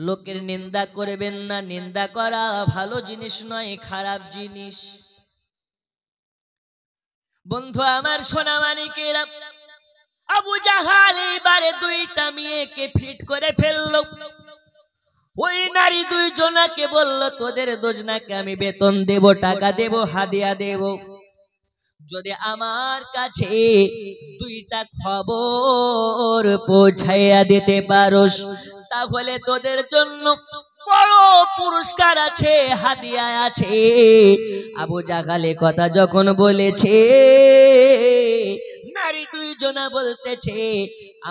লোকের নিন্দা করবেন না, নিন্দা করা ভালো জিনিস নয়, খারাপ জিনিস। বন্ধু আমার সোনা মানিকেরা, আবু জাহাল এবারে দুইটা মেয়েকে ফিট করে ফেললো। ওই নারী দুইজনাকে বলল, তোদের দুজনাকে আমি বেতন দেব, টাকা দেব, হাদিয়া দেব, যদি আমার কাছে দুইটা খবর পৌঁছাইয়া দিতে পারোস, তাহলে তোদের জন্য বড় পুরস্কার আছে, হাদিয়া আছে। আবু জাহাল কথা যখন বলেছে, নারী দুইজনা বলতেছে,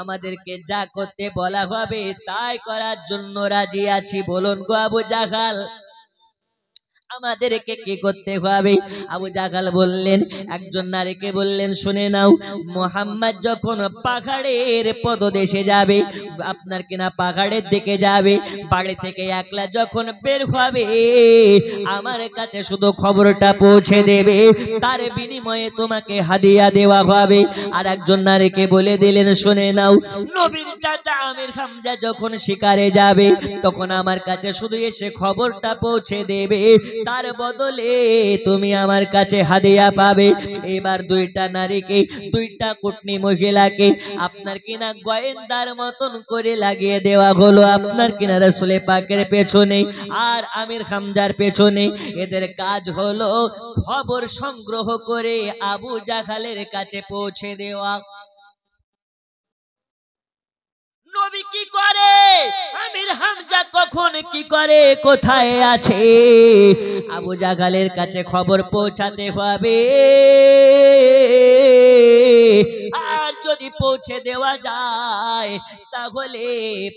আমাদেরকে যা করতে বলা হবে তাই করার জন্য রাজি আছি। বলুন গো আবু জাহাল, আমাদেরকে কি করতে হবে? আবু জাহাল বললেন, একজন নারীকে বললেন, শুনে নাও, মুহাম্মদ যখন পাহাড়ের পদদেশে যাবে, আপনার কিনা পাহাড়ের দিকে যাবে, বাড়ি থেকে একলা যখন বের হবে, আমার কাছে শুধু খবরটা পৌঁছে দেবে, তার বিনিময়ে তোমাকে হাদিয়া দেওয়া হবে। আর একজন নারীকে বলে দিলেন, শুনে নাও, নবীর চাচা আমির হামজা যখন শিকারে যাবে, তখন আমার কাছে শুধু এসে খবরটা পৌঁছে দেবে, তার বদলে তুমি আমার কাছে হাদিয়া পাবে। এবার দুইটা নারীকে, দুইটা কুটনি মহিলাকে আপনার কিনা গোয়েন্দার মতন করে লাগিয়ে দেওয়া হলো, আপনার কিনা রাসূল পাকের পেছনে আর আমির হামজার পেছনে। এদের কাজ হলো খবর সংগ্রহ করে আবু জাহালের কাছে পৌঁছে দেওয়া। নবী কি করে, আমির হামজা কখন কি করে, কোথায় আছে, আবু জাহালের কাছে খবর পৌঁছাতে হবে। আর যদি পৌঁছে দেওয়া যায়, তাহলে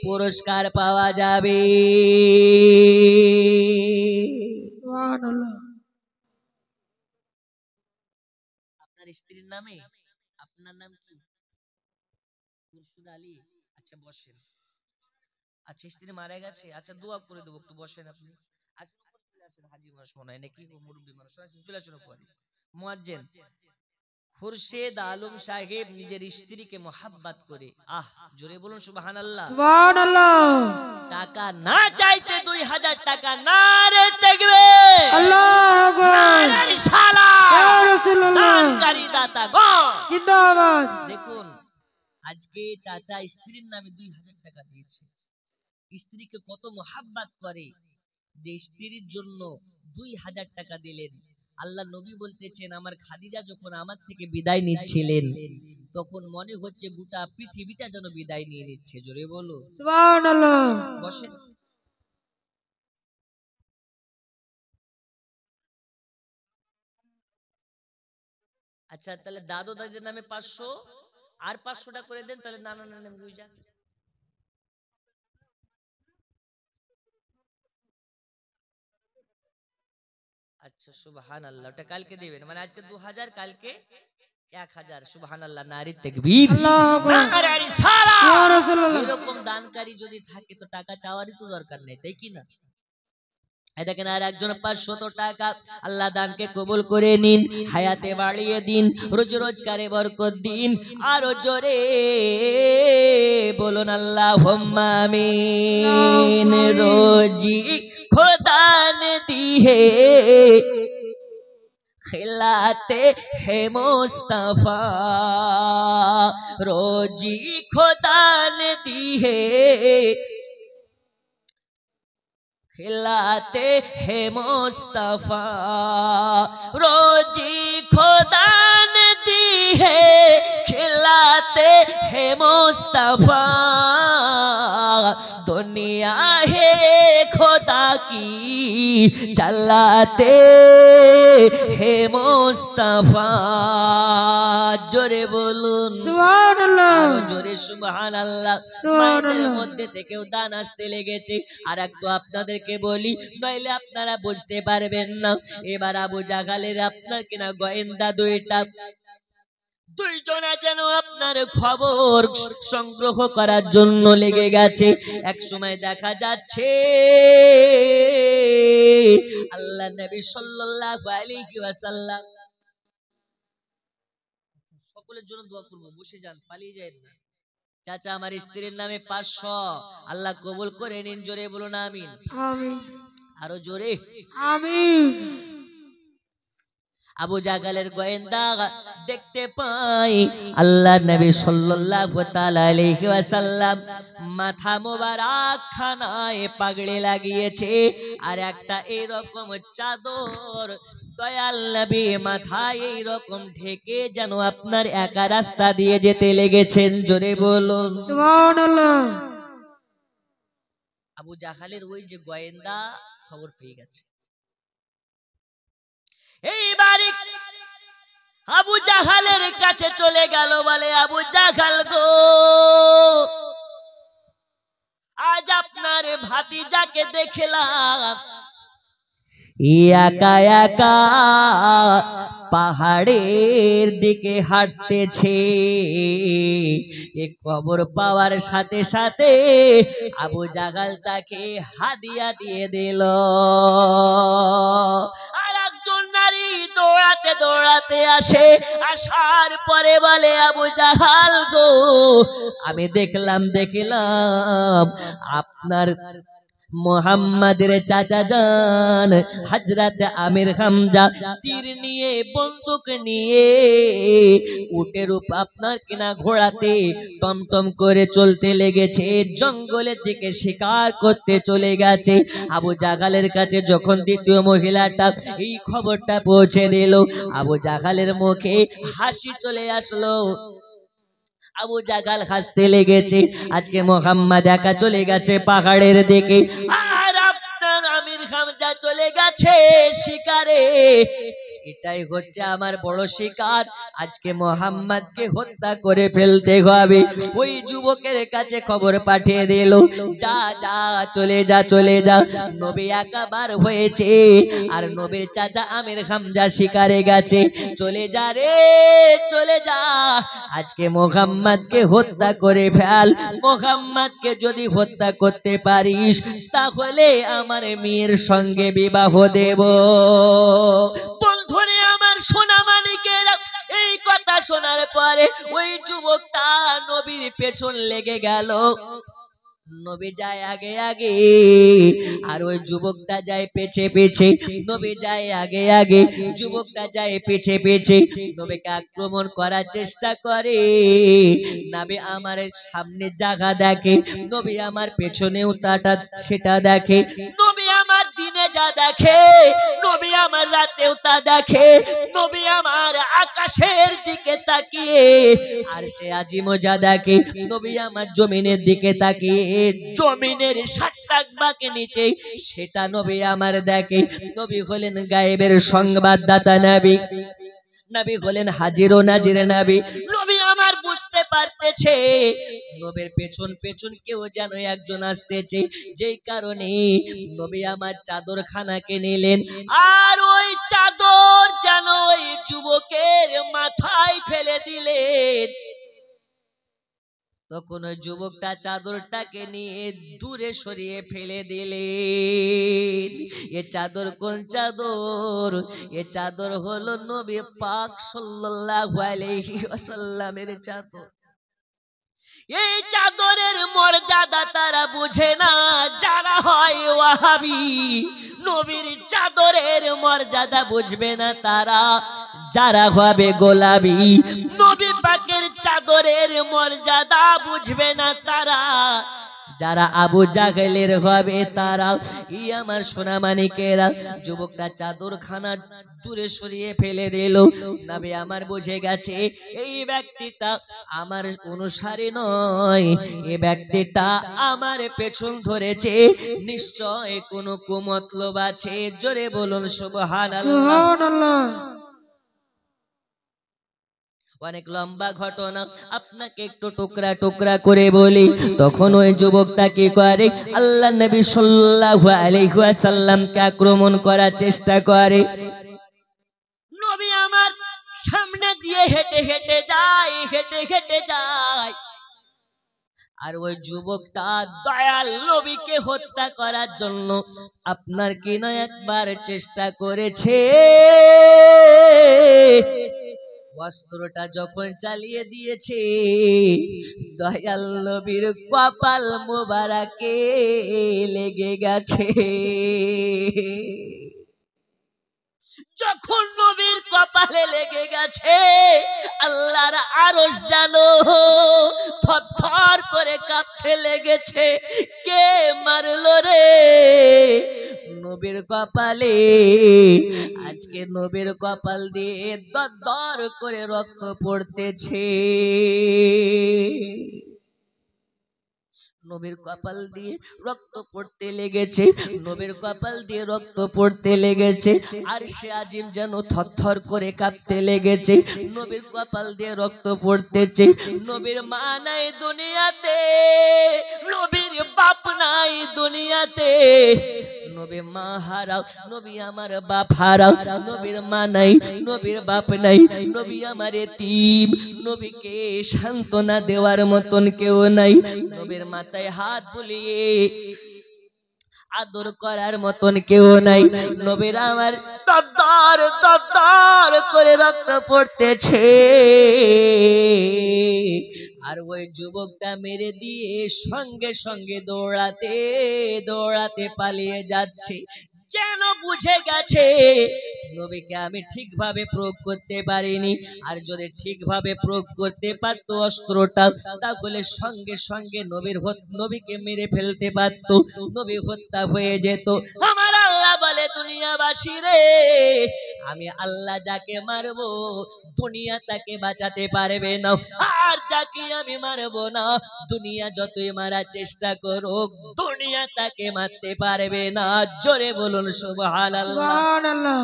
পুরস্কার পাওয়া যাবে। আপনার স্ত্রীর নামে, আপনার নাম কি? মুর্শিদ আলী। আচ্ছা বসেন। আচ্ছা স্ত্রী মারা গেছে, আচ্ছা দোয়া করে দেবো, একটু বসেন আপনি। আসুন চলে আসুন, হাজি মানুষ মনে হয় নাকি, মুরব্বী মানুষ, আসুন চলে আসুন পরে। মুয়াজ্জিন খুরশেদ আলম সাহেব নিজের স্ত্রীকে মোহাব্বত করে, জোরে বলুন সুবহানাল্লাহ, সুবহানাল্লাহ। টাকা না চাইতে 2000 টাকা না রে দেখবে, আল্লাহু আকবার, নারে রিসালাত, ইয়া রাসূলুল্লাহ, দানকারী দাতা গণ জিন্দাবাদ। দেখুন, আজকে চাচা স্ত্রীর নামে 2000 টাকা দিয়েছে। স্ত্রীকে কত মোহাব্বত করে যে স্ত্রীর জন্য 2000 টাকা দিলেন। আল্লাহ নবী বলতেছেন, আমার খাদিজা যখন আমার থেকে বিদায় নিচ্ছিলেন, তখন মনে হচ্ছে গোটা পৃথিবীটা যেন বিদায় নিয়ে নিচ্ছে। জোরে বলো সুবহানাল্লাহ। বসেন। আচ্ছা তাহলে দাদু দাদির নামে 500 আর 500টা করে দেন, তাহলে নানা নানির নামে হয়ে যাক। আচ্ছা সুবহানাল্লাহ, ওটা কালকে দিবেন, মানে আজকে 2000, কালকে 1000। সুবহানাল্লাহ, নারী তাকবীর, আল্লাহু আকবার, নারে রিসালাত। ইয়া রাসূলুল্লাহ। এরকম দানকারী যদি থাকে তো টাকা চাওয়ারই তো দরকার নেই, তাই কি না? দেখেন আর একজন 500 টাকা, আল্লাহ দানকে কবুল করে নিন, হায়াতে বাড়িয়ে দিন, রোজ রোজগারে বরকত দিন। আরো জোরে বলুন আল্লাহুম্মা আমিন। রোজি খোদা ने दी है, खिलाते हैं मुस्तफा, रोजी खुदा ने दी है, खिलाते हैं मुस्तफा, रोजी खुदा ने दी है, खिलाते हैं मुस्तफा, दुनिया है खुदा की चलाते हैं मुस्तफा। জোরে বলুন সুবহানাল্লাহ, আরো জোরে সুবহানাল্লাহ। মায়েদের মধ্যে থেকেও দান আসতে লেগেছে। আর একটু আপনাদেরকে বলি, নইলে আপনারা বুঝতে পারবেন না। এবার আবু জাহালের আপনার কিনা গোয়েন্দা দুইজনা যেন আপনার খবর সংগ্রহ করার জন্য লেগে গেছে। এক সময় দেখা যাচ্ছে আল্লাহ নবী সাল্লাল্লাহু আলাইহি ওয়াসাল্লাম, সকলের জন্য দোয়া করব, বসে যান, পালিয়ে যাবেন না। চাচা আমার স্ত্রীর নামে 500, আল্লাহ কবুল করে নিন, জোরে বলুন আমিন। আমিন আরো জোরে। আমিন। আবু জাগালের গোয়েন্দা দেখতে পাই আল্লাহর নবী সাল্লাল্লাহু তাআলা আলাইহি ওয়াসাল্লাম মাথা মোবারক খানায় পাগড়ি লাগিয়েছে, আর একটা এরকম চাদর দয়াল নবী মাথায় এইরকম ঢেকে যেন আপনার একা রাস্তা দিয়ে যেতে লেগেছেন, জোরে বলুন সুবহানাল্লাহ। আবু জাহালের ওই যে গোয়েন্দা খবর পেয়ে গেছে। এইবারে আবু জাহালের কাছে চলে গেল, বলে আবু জাহাল গো, আজ আপনার ভাতিজাকে দেখলাম একা একা পাহাড়ের দিকে হাঁটতেছে। এ খবর পাওয়ার সাথে সাথে আবু জাহাল তাকে হাদিয়া দিয়ে দিল। আর একজন নারী দৌড়াতে দৌড়াতে আসে, আসার পরে বলে আবু জাহাল গো, আমি দেখলাম আপনার মুহাম্মাদের চাচা জান হযরত আমির হামজা তীর নিয়ে বন্দুক নিয়ে উটের উপর আপনার কিনা ঘোড়াতে টমটম করে চলতে লেগেছে, জঙ্গলের দিকে শিকার করতে চলে গেছে। আবু জাহালের কাছে যখন দ্বিতীয় মহিলাটা এই খবরটা পৌঁছে দিল, আবু জাহালের মুখে হাসি চলে আসলো। আবু জাহাল হাসতে লেগেছে, আজকে মুহাম্মদ একা চলে গেছে পাহাড়ের দিকে, আর আপনার আমির হামজা চলে গেছে শিকারে। এটাই হচ্ছে আমার বড় শিকার, আজকে মুহাম্মদকে হত্যা করে ফেলতে হবে। ওই যুবকের কাছে খবর পাঠিয়ে দিল, যা যা চলে যা চলে যা, নবী একাবার হয়েছে আর নবীর চাচা আমির হামজা শিকারে গেছে, চলে যা রে চলে যা, আজকে মুহাম্মদকে হত্যা করে ফেল। মুহাম্মদকে যদি হত্যা করতে পারিস তাহলে আমার মেয়ের সঙ্গে বিবাহ দেব। বন্ধুরে আমার সোনা মানিকেরা, এই কথা শোনার পরে ওই যুবকটা নবীর পেছন লেগে গেল। নবী যায় আগে আগে আর ওই যুবকটা যায় পেছে পেছে, নবী যায় আগে আগে, যুবকটা যায় পেছে পেছে, নবীকে আক্রমণ করার চেষ্টা করে। নবী আমার সামনে জায়গা দেখে, নবী আমার পেছনেও তাটা সেটা দেখে, নবী আমার দিনে যা দেখে, নবী আমার রাতেও তা দেখে, নবী আমার আকাশের দিকে তাকিয়ে আর সে আজিমও যা দেখে, নবী আমার জমিনের দিকে তাকিয়ে জমিনের 7 ভাগ নিচে সেটা নবী আমার দেখে। নবী হলেন গায়েবের সংবাদদাতা নবী, নবী হলেন হাজির ও নাজির নবী। নবী আমার বুঝতে পারতেছে নবীর পেছন পেছন কেউ যেন একজন আসতেছে, যেই কারণে নবী আমার চাদর খানাকে নিলেন আর ওই চাদর যেন ওই যুবকের মাথায় ফেলে দিলেন। তখন ওই যুবকটা চাদরটাকে নিয়ে দূরে সরিয়ে ফেলে দিলেন। এ চাদর কোন চাদর? এ চাদর হলো নবী পাক সাল্লাল্লাহু আলাইহি ওয়াসাল্লামের চাদর। এই চাদরের মর্যাদা তারা বুঝে না যারা হয় ওয়াহাবি, নবীর চাদরের মর্যাদা বুঝবে না তারা যারা হবে গোলাবি, নবী পাকের চাদরের মর্যাদা বুঝবে না তারা যারা আবু জাহেলের হবে তারা। ই আমার সোনা মানিকেরা, যুবকটা চাদরখানা দূরে সরিয়ে ফেলে দিল। নবী আমার বুঝে গেছে এই ব্যক্তিটা আমার অনুসারী নয়, এই ব্যক্তিটা আমার পেছন ধরেছে, নিশ্চয় কোনো কুমতলব আছে। জোরে বলুন সুবহানাল্লাহ। সুবহানাল্লাহ। অনেক লম্বা ঘটনা, আপনাকে একটু টুকরা টুকরা করে বলি। তখন ওই যুবকটা কি করে, আল্লাহ নবী সাল্লাল্লাহু আলাইহি ওয়াসাল্লামকে আক্রমণ করার চেষ্টা করে। নবী আমার সামনে দিয়ে হেঁটে হেঁটে যায়, হেঁটে হেঁটে যায়, আর ওই যুবকটা দয়াল নবীকে হত্যা করার জন্য আপনার কিনা একবার চেষ্টা করেছে। অস্ত্রটা যখন চালিয়ে দিয়েছে, দয়াল নবীর কপাল মোবারকে লেগে গেছে। যখন নবীর কপালে লেগে গেছে, আল্লাহর আরশ জানো থরথর করে কাঁপতে লেগেছে। কে মারলো রে? নবীর কপালে। আজকে নবীর কপাল দিয়ে দর করে রক্ত পড়তেছে। নবীর কপাল দিয়ে রক্ত পড়তে লেগেছে, নবীর কপাল দিয়ে রক্ত পড়তে লেগেছে। আর সে আজিম যেন থরথর করে কাঁপতে লেগেছে। নবীর কপাল দিয়ে রক্ত পড়তেছে। নবীর মা নাই দুনিয়াতে, নবীর বাপ নাই দুনিয়াতে। নবী মা হারাও, নবী আমার বাপ হারাও। নবীর মা নাই, নবীর বাপ নাই, নবী আমার এতিম। নবীকে সান্ত্বনা দেওয়ার মতন কেউ নাই। নবীর মাথায় হাত বুলিয়ে আদর করার মতন কেউ নাই। নবীর আমার দর করে রক্ত পড়তেছে। আর ওই যুবকটা মেরে দিয়ে সঙ্গে সঙ্গে দৌড়াতে পালিয়ে যাচ্ছে। যেন বুঝে গেছে নবীকে আমি ঠিকভাবে প্রয়োগ করতে পারিনি। আর যদি ঠিকভাবে প্রয়োগ করতে পারতো অস্ত্রটা, তাহলে সঙ্গে সঙ্গে নবীকে মেরে ফেলতে পারতো, নবী হত্যা হয়ে যেত। আমার আল্লাহ বলে, দুনিয়াবাসী রে, আমি আল্লাহ যাকে মারবো দুনিয়া তাকে বাঁচাতে পারবে না। আর যাকে আমি মারবো না, দুনিয়া যতই মারার চেষ্টা করুক, দুনিয়া তাকে মারতে পারবে না। জোরে বলুন সুবহানাল্লাহ। সুবহানাল্লাহ।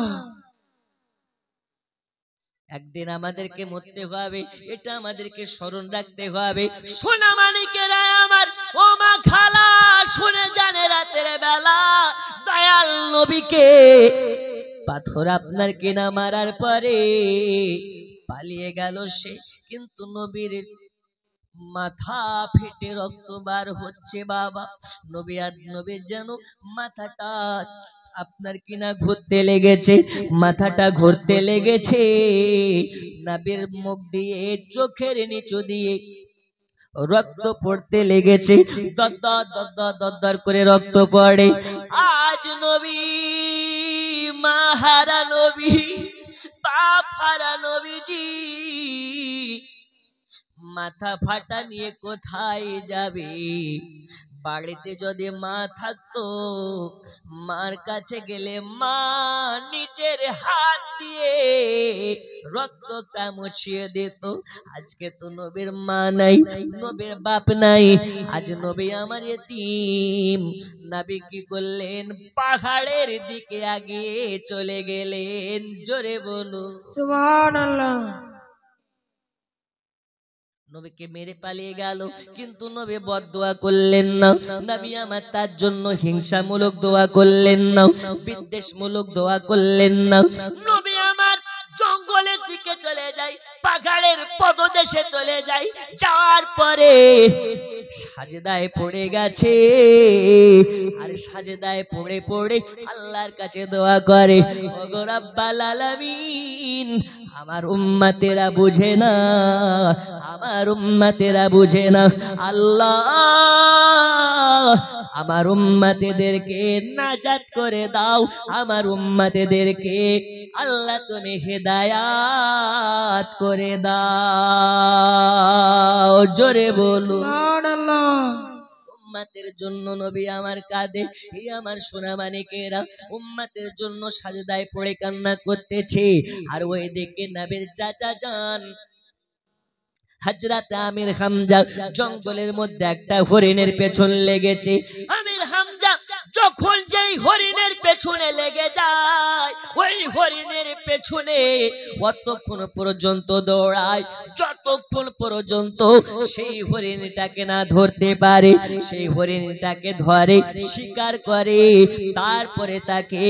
একদিন আমাদেরকে মরতে হবে, এটা আমাদেরকে স্মরণ রাখতে হবে। সোনা মানিকেরা আমার, ও মা খালা, শুনে জানে রাতের বেলা দয়াল নবীকে পাথর আপনার কিনা মারার পরে পালিয়ে গেল সে, কিন্তু নবীর মাথা ফেটে রক্ত বার হচ্ছে। বাবা, নবীর যেন মাথাটা আপনার কিনা ঘুরতে লেগেছে, মাথাটা ঘুরতে লেগেছে। নবীর মুখ দিয়ে চোখের নিচু দিয়ে রক্ত পড়তে লেগেছে। দর করে রক্ত পড়ে। আজ নবী মাহারা নবী, বাপ হারা নবীজি মাথা ফাটা নিয়ে কোথায় যাবে? বাড়িতে যদি মা থাকতো, মার কাছে গেলে মা নিজের হাত দিয়ে রক্তটা মুছিয়ে দিত। আজকে তো নবীর মা নাই, নবীর বাপ নাই, আজ নবী আমার এতিম। নবী কি করলেন? পাহাড়ের দিকে আগিয়ে চলে গেলেন। জোরে বলো সুবহানাল্লাহ। নবীকে মেরে পালিয়ে গেল, কিন্তু নবী বদদোয়া করলেন না। নবী আমার তার জন্য হিংসামূলক দোয়া করলেন না, বিদ্বেষমূলক দোয়া করলেন না। নবী আমার জঙ্গলের দিকে চলে যায়, পাহাড়ের পদদেশে চলে যায়। যাওয়ার পরে সাজদায় পড়ে গেছে। আর সাজদায় পড়ে পড়ে আল্লাহর কাছে দোয়া করে, ওগো রাব্বাল আলামিন, আমার উম্মতেরা বুঝে না, আমার উম্মতেরা বুঝে না। আল্লাহ, আমার উম্মতেদেরকে নাজাত করে দাও, আমার উম্মতেদেরকে আল্লাহ তুমি হেদায়াত করে দাও। জোরে বলো সুবহানাল্লাহ। উম্মতের জন্য নবী আমার কাঁদে। এই আমার সোনা মানিকেরা উম্মতের জন্য সাজদায় পড়ে কান্না করতেছে। আর ওই দিকে নবীর চাচা যান হযরত আমির হামজা জঙ্গলের মধ্যে একটা হরিণের পেছন লেগেছে। আমির হামজা যখন যেই হরিণের পেছনে লেগে যায়, ওই হরিণের পেছনে অতক্ষণ পর্যন্ত দৌড়ায় যতক্ষণ পর্যন্ত সেই হরিণটাকে না ধরতে পারে। সেই হরিণটাকে ধরে, শিকার করে, তারপরে তাকে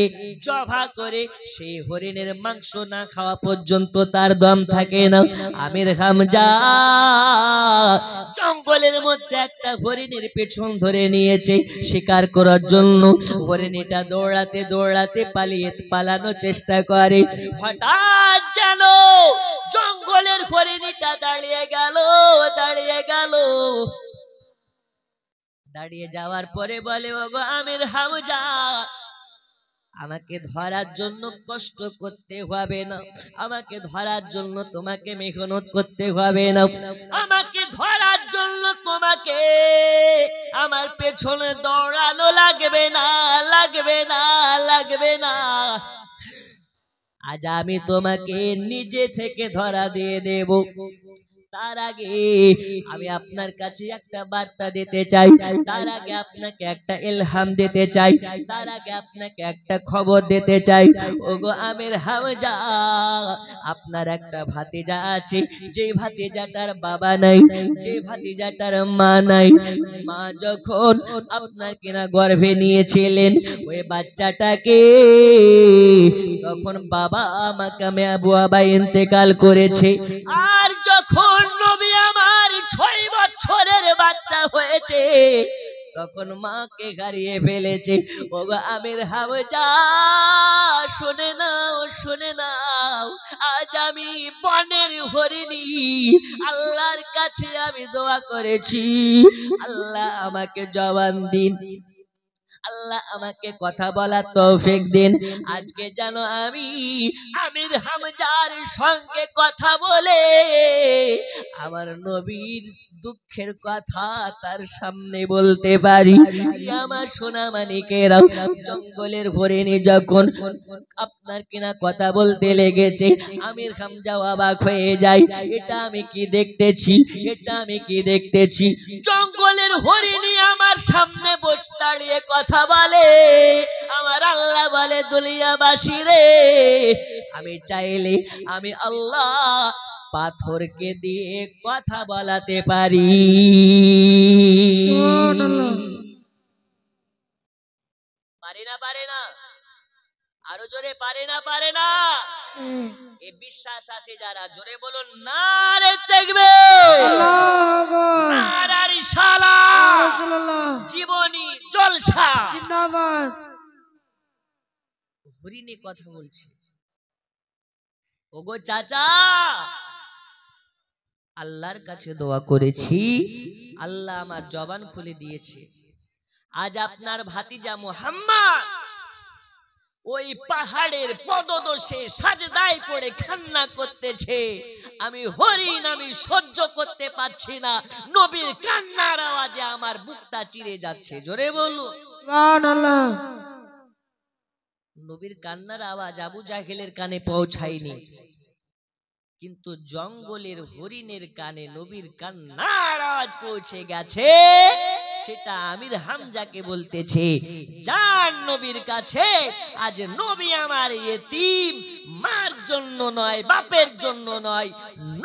জবাহ করে। সেই হরিণের মাংস না খাওয়া পর্যন্ত তার দম থাকে না। আমির হামজা জঙ্গলের মধ্যে একটা হরিণের পেছন ধরে নিয়েছে, শিকার করার জন্য হরিণীটা দৌড়াতে দৌড়াতে পালানোর চেষ্টা করে। হঠাৎ যেন জঙ্গলের হরিণীটা দাঁড়িয়ে গেল। দাঁড়িয়ে যাওয়ার পরে বলে, ওগো আমির হামজা, আমাকে ধরার জন্য কষ্ট করতে হবে না, আমাকে ধরার জন্য তোমাকে মেহনত করতে হবে না, আমাকে ধরার জন্য তোমাকে আমার পেছনে দৌড়ানো লাগবে না। আজ আমি তোমাকে নিজে থেকে ধরা দিয়ে দেব। তার আগে আমি আপনার কাছে একটা বার্তা দিতে চাই, তার আগে আপনাকে একটা ইলহাম দিতে চাই, তার আগে আপনাকে একটা খবর দিতে চাই। ওগো আমির হামজা, আপনার একটা ভাতিজা আছে, যে ভাতিজাটার বাবা নাই, যে ভাতিজাটার মা নাই। মা যখন আপনার কিনা গর্ভে নিয়েছিলেন ওই বাচ্চাটাকে, তখন বাবা মাকামে আবু আবা ইন্তেকাল করেছে। আর যখন নবী আমার 6 বছরের বাচ্চা হয়েছে, তখন মাকে হারিয়ে ফেলেছে। ওগো আমির হামজা, শুনে নাও, আজ আমি বনের হরিণী, আল্লাহর কাছে আমি দোয়া করেছি, আল্লাহ আমাকে জবান দিন, আল্লাহ আমাকে কথা বলার তৌফিক দিন। আজকে যেন আমি আমির হামজার সঙ্গে কথা বলে আমার নবীর দুঃখের কথা তার সামনে বলতে পারি। আমার সোনা মানিকেরাও, জঙ্গলের হরিণী যখন আপনার কিনা কথা বলতে লেগেছে, আমির হামজা অবাক হয়ে যায়। এটা আমি কি দেখতেছি, জঙ্গলের হরিণী আমার সামনে বসে দাঁড়িয়ে কথা বলে। আমার আল্লাহ বলে, দুনিয়াবাসী রে, আমি চাইলে আমি আল্লাহ পাথরকে দিয়ে কথা বলাতে পারি। পারে না আরো জোরে পারে না। এই বিশ্বাস আছে যারা, জোরে বলুন নারে তাকবীর, নারে রিসালাত, জীবনী জলসা জিন্দাবাদ। হরিণী কথা বলছে, ওগো চাচা, আল্লাহর কাছে দোয়া করেছি, আল্লাহ আমার জবান খুলে দিয়েছে। আজ আপনার ভাতিজা মুহাম্মদ ওই পাহাড়ের পদদোষে সাজদায় পড়ে কান্না করতেছে। আমি হরিণ, আমি সহ্য করতে পারছি না, নবীর কান্নার আওয়াজে আমার বুকটা চিরে যাচ্ছে। জোরে বলুন সুবহানাল্লাহ। নবীর কান্নার আওয়াজ আবু জাহেলের কানে পৌঁছায়নি, কিন্তু জঙ্গলের হরিণের কানে নবীর কান্নার আওয়াজ পৌঁছে গেছে। সেটা আমির হামজাকে বলতেছে, যান নবীর কাছে, আজ নবী আমার ইতিম, মার জন্য নয়, বাপের জন্য নয়,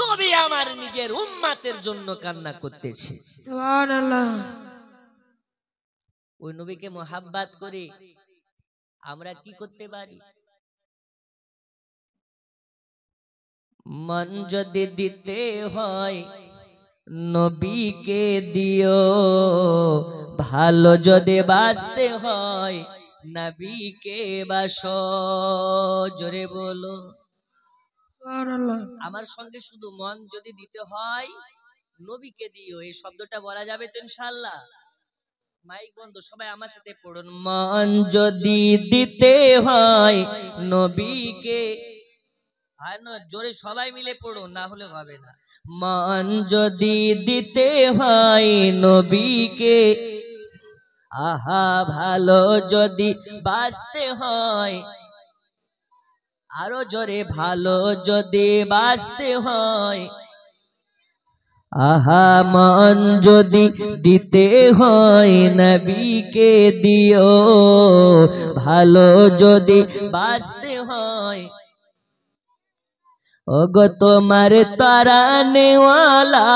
নবী আমার নিজের উম্মতের জন্য কান্না করতেছে। সুবহানাল্লাহ। ওই নবীকে মোহাব্বত করে আমরা কি করতে পারি? মন যদি দিতে হয় নবীকে দিও, ভালো যদি বাঁচতে হয় নবীকে বাসো। জোরে বলো সুবহানাল্লাহ। আমার সঙ্গে শুধু মন যদি দিতে হয় নবীকে দিও, এই শব্দটা বলা যাবে তো ইনশাআল্লাহ? মাইক বন্ধ, সবাই আমার সাথে পড়ুন। মন যদি দিতে হয় নবীকে, জোরে সবাই মিলে পড়ুন, না হলে হবে না। মন যদি দিতে হয় নবীকে, আহা ভালো যদি বাঁচতে হয়, আরো জোরে, ভালো যদি বাঁচতে হয়, আহা মন যদি দিতে হয় নবীকে দিও, ভালো যদি বাঁচতে হয়। ওগো তোমার তরানে ওয়ালা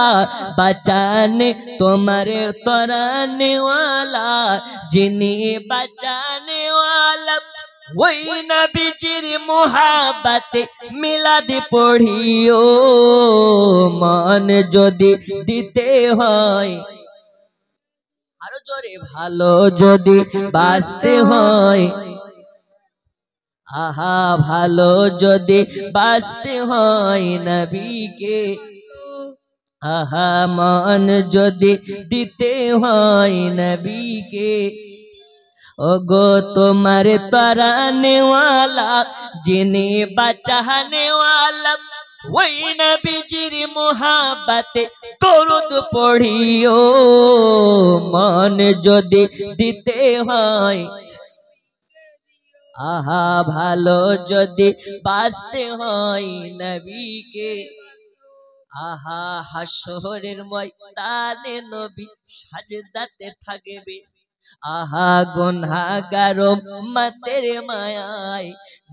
বাঁচানে, তোমার তরানে ওয়ালা যিনি বাঁচানে ওয়ালা, ওই নবীজির মোহাব্বতে মিলাদ পড়িও। মন যদি দিতে হয়, আরো জোরে ভালো যদি বাঁচতে হয়, আহা ভালো যদি বাঁচতে হয় নবীকে, আহা মন যদি দিতে হয় নবীকে, ওগো তোমার তরানে ওয়ালা যিনি বাঁচানে ওয়ালা, ওই নবীজির মোহাব্বতে দরুদ পড়িও। মন যদি দিতে হয়, আহা ভালো যদি বাঁচতে হয় নবীকে, আহা হাসরের ময়দানে নবী সাজদাতে থাকবে, আহা গুনাহগার উম্মতের মায়ায়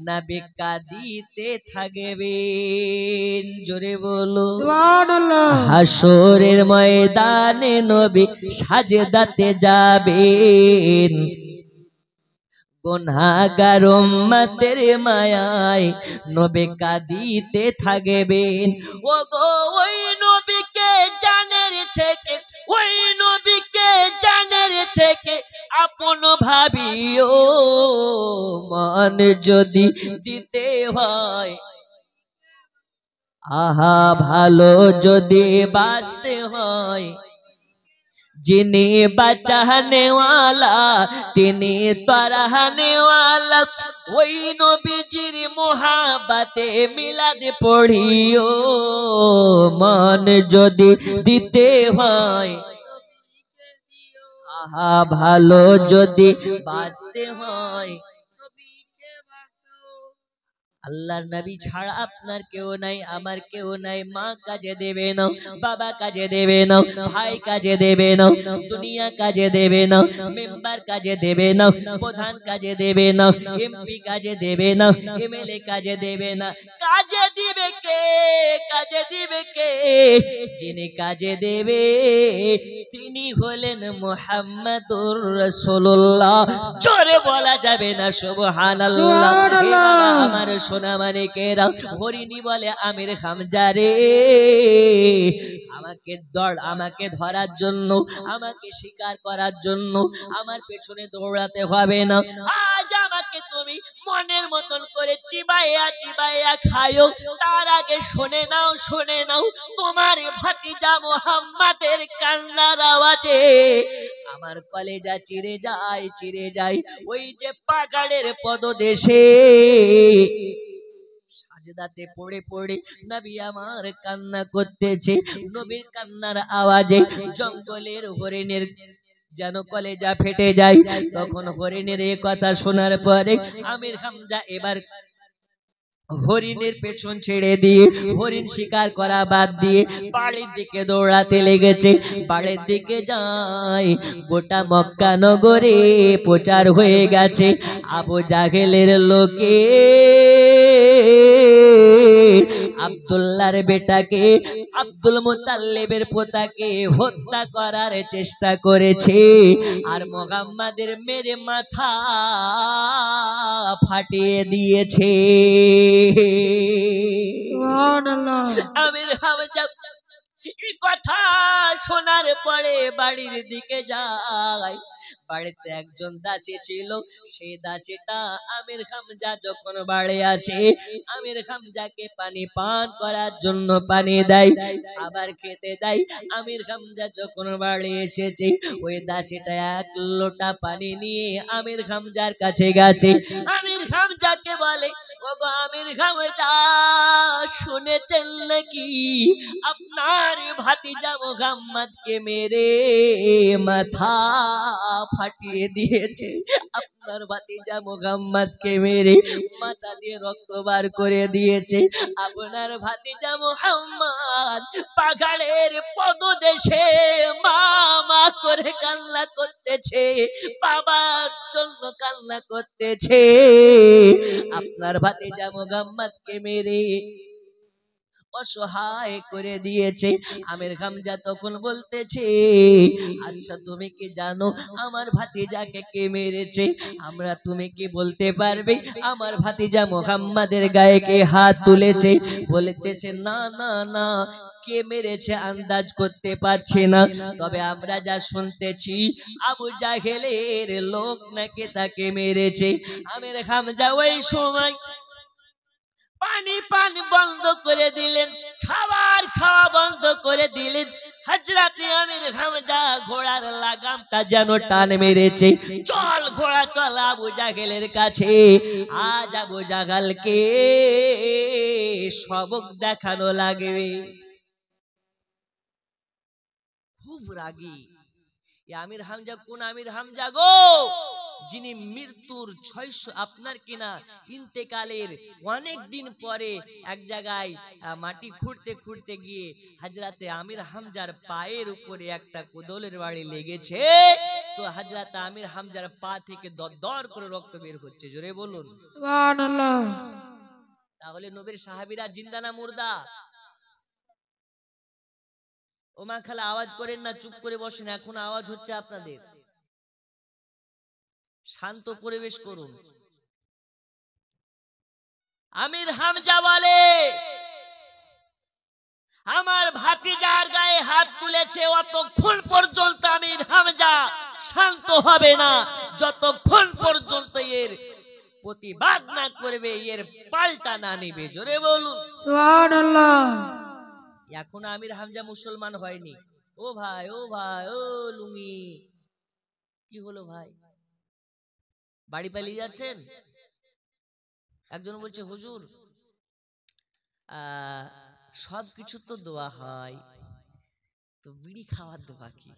নবী কাঁদিতে থাকবেন। জোরে বলো সুবহানাল্লাহ। হাসরের ময়দানে নবী সাজদাতে যাবেন, গুনাহগার উম্মতের মায়ায় নবী কাঁদিতে থাকবেন। ওগো ওই নবীকে জানের থেকে, ওই নবীকে জানের থেকে আপন ভাবিও। মন যদি দিতে হয়, আহা ভালো যদি বাঁচতে হয়, যিনি বাঁচানে ওয়ালা তিনি তরাহনে ওয়ালা, ওই নবীজির মোহাব্বতে মিলাদ পড়িও। মন যদি দিতে হয়, আহা ভালো যদি বাঁচতে হয়, আল্লাহর নবী ছাড়া আপনার কেউ নাই, আমার কেউ নাই। মা কাজে দেবে না, বাবা কাজে দেবে না, ভাই কাজে দেবে না, দুনিয়া কাজে দেবে না, মেম্বার কাজে দেবে না, প্রধান কাজে দেবে না, এমপি কাজে দেবে না, এমএলএ কাজে দেবে না। কাজে দিবে কে? কাজে দিবে কে? যিনি কাজে দেবে তিনি হলেন মুহাম্মাদুর রাসূলুল্লাহ। জোরে বলা যাবে না সুবহানাল্লাহ। আমার সোনা মানিকেরা, হরিণী বলে আমির হামজা রে, আমাকে ধরার জন্য, আমাকে শিকার করার জন্য আমার পেছনে দৌড়াতে হবে না। আজ আমাকে তুমি মনের মতন করে চিবাইয়া চিবাইয়া খায়ো, তার আগে শুনে নাও, শুনে নাও তোমার ভাতিজা মুহাম্মাদের কান্নার আওয়াজে আমার কলেজা চিরে যায়, চিরে যায়। ওই যে পাহাড়ের পদদেশে সাজদাতে পড়ে পড়ে নবী আমার কান্না করতেছে। নবীর কান্নার আওয়াজে জঙ্গলের হরিণের যেন কলেজা ফেটে যায়। তখন হরিণের এই কথা শোনার পরে আমির হামজা এবার হরিণের পেছন ছেড়ে দিয়ে, হরিণ শিকার করা বাদ দিয়ে বাড়ির দিকে দৌড়াতে লেগেছে। বাড়ির দিকে যায়, গোটা মক্কা নগরে প্রচার হয়ে গেছে আবু জাহেলের লোকে আব্দুল্লাহর বেটাকে, আব্দুল মুতাল্লিবের পোতাকে হত্যা করার চেষ্টা করেছে, আর মুহাম্মাদের মেরে মাথা ফাটিয়ে দিয়েছে। সুবহানাল্লাহ। আমির হামজা এই কথা শোনার পরে বাড়ির দিকে যায়। বাড়িতে একজন দাসী ছিল, সেই দাসীটা আমির হামজা যখন বাড়ি আসে আমির হামজাকে পানি পান করার জন্য পানি দেয়, খাবার খেতে দেয়। আমির হামজা যখন বাড়ি এসেছে ওই দাসীটা এক লোটা পানি নিয়ে আমির হামজার কাছে গেছে। আমির হামজাকে বলে, ওগো আমির হামজা, শুনেছেন নাকি আপনার ভাতিজা মুহাম্মদকে মেরে মাথা ফাটিয়ে দিয়েছে? আপনার ভাতিজা মুহাম্মদকে মেরে মাথা দিয়ে রক্ত বার করে দিয়েছে। আপনার ভাতিজা মুহাম্মদ পাহাড়ের পদদেশে মা মা করে কান্না করতেছে, বাবার জন্য কান্না করতেছে। আপনার ভাতিজা মুহাম্মদকে মেরে অসহায় করে দিয়েছে। আমির হামজা তখন বলতেছে, আচ্ছা তুমি কি জানো আমার ভাতিজাকে কে মেরেছে? তুমি কি বলতে পারবে আমার ভাতিজা মুহাম্মাদের গায়ে কে হাত তুলেছে? বলতেছে, না না না, কে মেরেছে আন্দাজ করতে পারছি না, তবে আমরা যা শুনতেছি আবু জাহেলের লোক নাকি তাকে মেরেছে। আমির হামজা ওই সময় পানি পান বন্ধ করে দিলেন, খাবার খাওয়া বন্ধ করে দিলেন। হযরতে আমির হামজা ঘোড়ার লাগামটা যেন টান মেরেছে, চল ঘোড়া চল আবু জাহেলের কাছে, আজ আবু জাহেলকে সবক দেখানো লাগবে। খুব রাগী আমির হামজা। কোন আমির হামজা গো? যিনি মৃত্যুর 600 আপনার কিনা ইন্তেকালের অনেক দিন পরে এক জায়গায় মাটি খুঁড়তে খুঁড়তে গিয়ে হযরতে আমির হামজার পায়ের উপরে একটা কোদলের বাড়ি লেগেছে, তো হযরতে আমির হামজার পা থেকে দরদর করে রক্ত বের হচ্ছে। জোরে বলুন সুবহানাল্লাহ। তাহলে নবীর সাহাবীরা জিন্দা না মুর্দা? ও মা খালা আওয়াজ করেন না, চুপ করে বসেন, এখন আওয়াজ হচ্ছে আপনাদের। শান্ত পরিবেশ করুন। আমির হামজা বলে, আমার ভাতিজার গায়ে হাত তুলেছে, অতক্ষণ পর্যন্ত আমির হামজা শান্ত হবে না যতক্ষণ পর্যন্ত এর প্রতিবাদ না করবে, এর পাল্টা না নিবে। জোরে বলুন সুবহানাল্লাহ। এখন আমির হামজা মুসলমান হয়নি। ও ভাই, ও ভাই, ও লুঙ্গি, কি হলো ভাই? বাড়ি পালিয়ে যাচ্ছেন? একজন বলছে হুজুর সবকিছু তো দোয়া হয়, তো বিড়ি খাওয়ার দোয়া কি?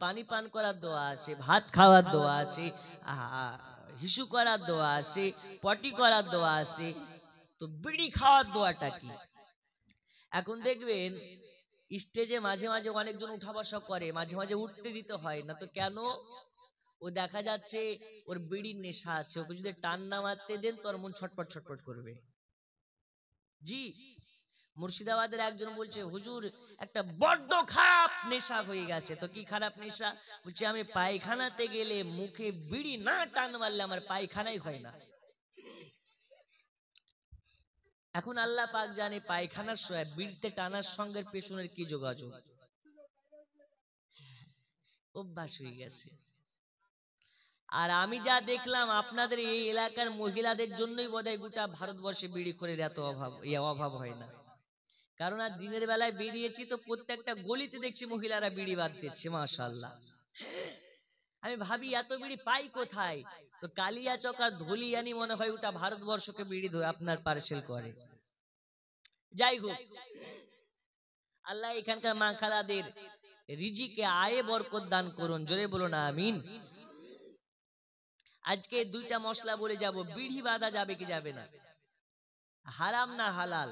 পানি পান করার দোয়া আছে, ভাত খাওয়ার দোয়া আছে, হিসু করার দোয়া আছে, পটি করার দোয়া আছে, তো বিড়ি খাওয়ার দোয়াটা কি? এখন দেখবেন স্টেজে মাঝে মাঝে অনেকজন উঠা বসা করে, মাঝে মাঝে উঠতে দিতে হয় না, তো কেন? ও দেখা যাচ্ছে ওর বিড়ির নেশা আছে, ওকে যদি টান না মারতে দেন তোর মন ছটপট ছটপট করবে। জি, মুর্শিদাবাদের একজন বলছে হুজুর একটা বড্ড খারাপ নেশা হয়ে গেছে। তো কি খারাপ নেশা? বলছে আমি পায়খানাতে গেলে মুখে বিড়ি না টান মারলে আমার পায়খানাই হয় না। এখন আল্লাহ পাক জানে পায়খানার বিড়িতে টানার সঙ্গে পেছনের কি যোগাযোগ, অভ্যাস হয়ে গেছে। আর আমি যা দেখলাম আপনাদের এই এলাকার মহিলাদের জন্যই বোধহয় গোটা ভারতবর্ষে বিড়ি করে এত অভাব হয় না। কারণ আর দিনের বেলায় বেরিয়েছি তো প্রত্যেকটা গলিতে দেখছি মহিলারা বিড়ি বাদ দিচ্ছে, মাশাআল্লাহ। আমি ভাবি এত বিড়ি পাই কোথায়? তো কালিয়াচক আর ধুলিয়ানি মনে হয় ওটা ভারতবর্ষকে বিড়ি আপনার পার্সেল করে। যাই হোক, আল্লাহ এখানকার মা খালাদের রিজিকে আয়ে বরকত দান করুন। জোরে বলুন আমিন। আজকে দুইটা মশলা বলে যাব, বিড়ি বাঁধা যাবে কি যাবে না, হারাম না হালাল।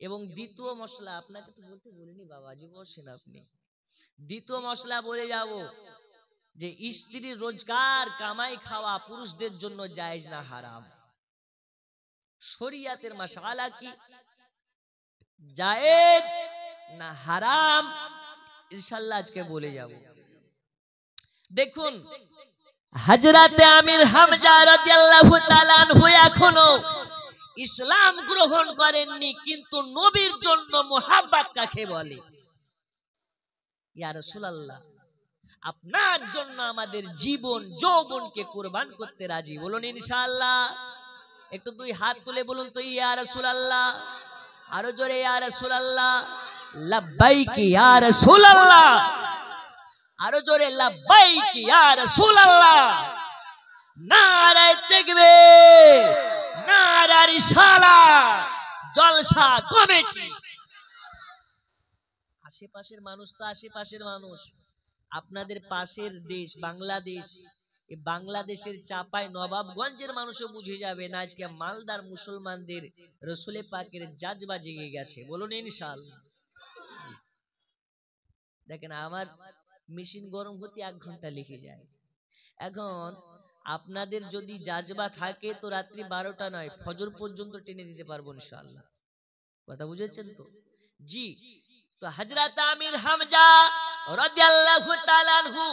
এবং দ্বিতীয় মশলা আপনাকে তো বলতে বলিনি বাবাজি, বলছেন আপনি। দ্বিতীয় মশলা বলে যাব যে স্ত্রীর রোজগার কামাই খাওয়া পুরুষদের জন্য জায়েজ না হারাম। শরিয়াতের মাসআলা কি, জায়েজ না হারাম, ইনশাআল্লাহ আজকে বলে যাব। দেখুন হযরতে আমির হামজা রাদিয়াল্লাহু তাআলা আনহু এখনো ইসলাম গ্রহণ করেননি, কিন্তু নবীর জন্য মুহাব্বত কাকে বলে? ইয়া রাসূলুল্লাহ, আপনার জন্য আমাদের জীবন যৌবনকে কুরবান করতে রাজি, বলুন ইনশাআল্লাহ। একটু দুই হাত তুলে বলুন তো ইয়া রাসূলুল্লাহ, আরো জোরে ইয়া রাসূলুল্লাহ, লাব্বাইক ইয়া রাসূলুল্লাহ, আরো জোরে লাব্বাইক ইয়া রাসূলুল্লাহ। নারায়ে তাকবীর, নারায়ে রিসালাত, জলসা কমিটি। আশেপাশের মানুষ তো আশেপাশের মানুষ, আপনাদের পাশের দেশ বাংলাদেশ, এই বাংলাদেশের চাপাই নবাবগঞ্জের মানুষও বুঝে যাবে না আজকে মালদার মুসলমানদের রসুলে পাকের জাজবা জেগে গেছে, বলুন ইনশাআল্লাহ। দেখেন আমার মেশিন গরম হতে 1 ঘন্টা লিখে যায়। এখন আপনাদের যদি জাজবা থাকে তো রাত্রি 12টা নয় ফজর পর্যন্ত টেনে দিতে পারবো ইনশাআল্লাহ। কথা বুঝেছেন তো? জি। তো হযরত আমির হামজা রাদিয়াল্লাহু তাআলা আনহু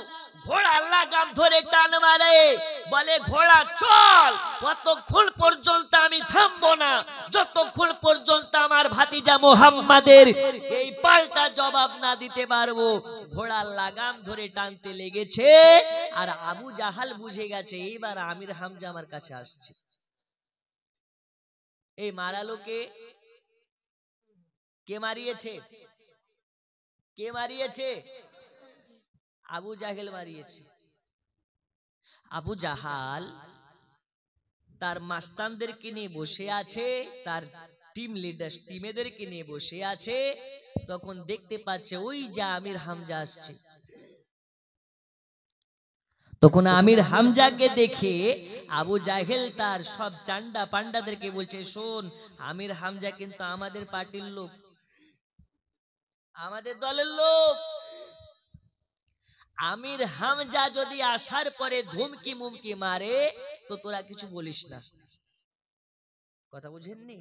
ঘোড়ার লাগাম ধরে টান মারে, বলে ঘোড়া চল, ততক্ষণ পর্যন্ত আমি থামবো না যতক্ষণ পর্যন্ত আমার ভাতিজা মুহাম্মাদের এই পাল্টা জবাব না দিতে পারবো। ঘোড়ার লাগাম ধরে টানতে লেগেছে, আর আবু জাহাল বুঝে গেছে এইবার আমির হামজা আমার কাছে আসছে। এই মারালোকে কে মারিয়েছে? কে মারিয়েছে? আবু জাহেল মারিয়েছে। আবু জাহাল তার মাস্তানদেরকে নিয়ে বসে আছে, তার টিম লিডার টিমেদেরকে নিয়ে বসে আছে, তখন দেখতে পাচ্ছে ওই যে আমির হামজা আসছে। তখন আমির হামজাকে দেখে আবু জাহেল তার সব চান্ডা পান্ডাদেরকে বলছে, শোন, আমির হামজা কিন্তু আমাদের পার্টির লোক, আমাদের দলের লোক। আমির হামজা যদি আসার পরে ধুমকি মুমকি মারে তো তোরা কিছু বলিস না। কথা বুঝেননি?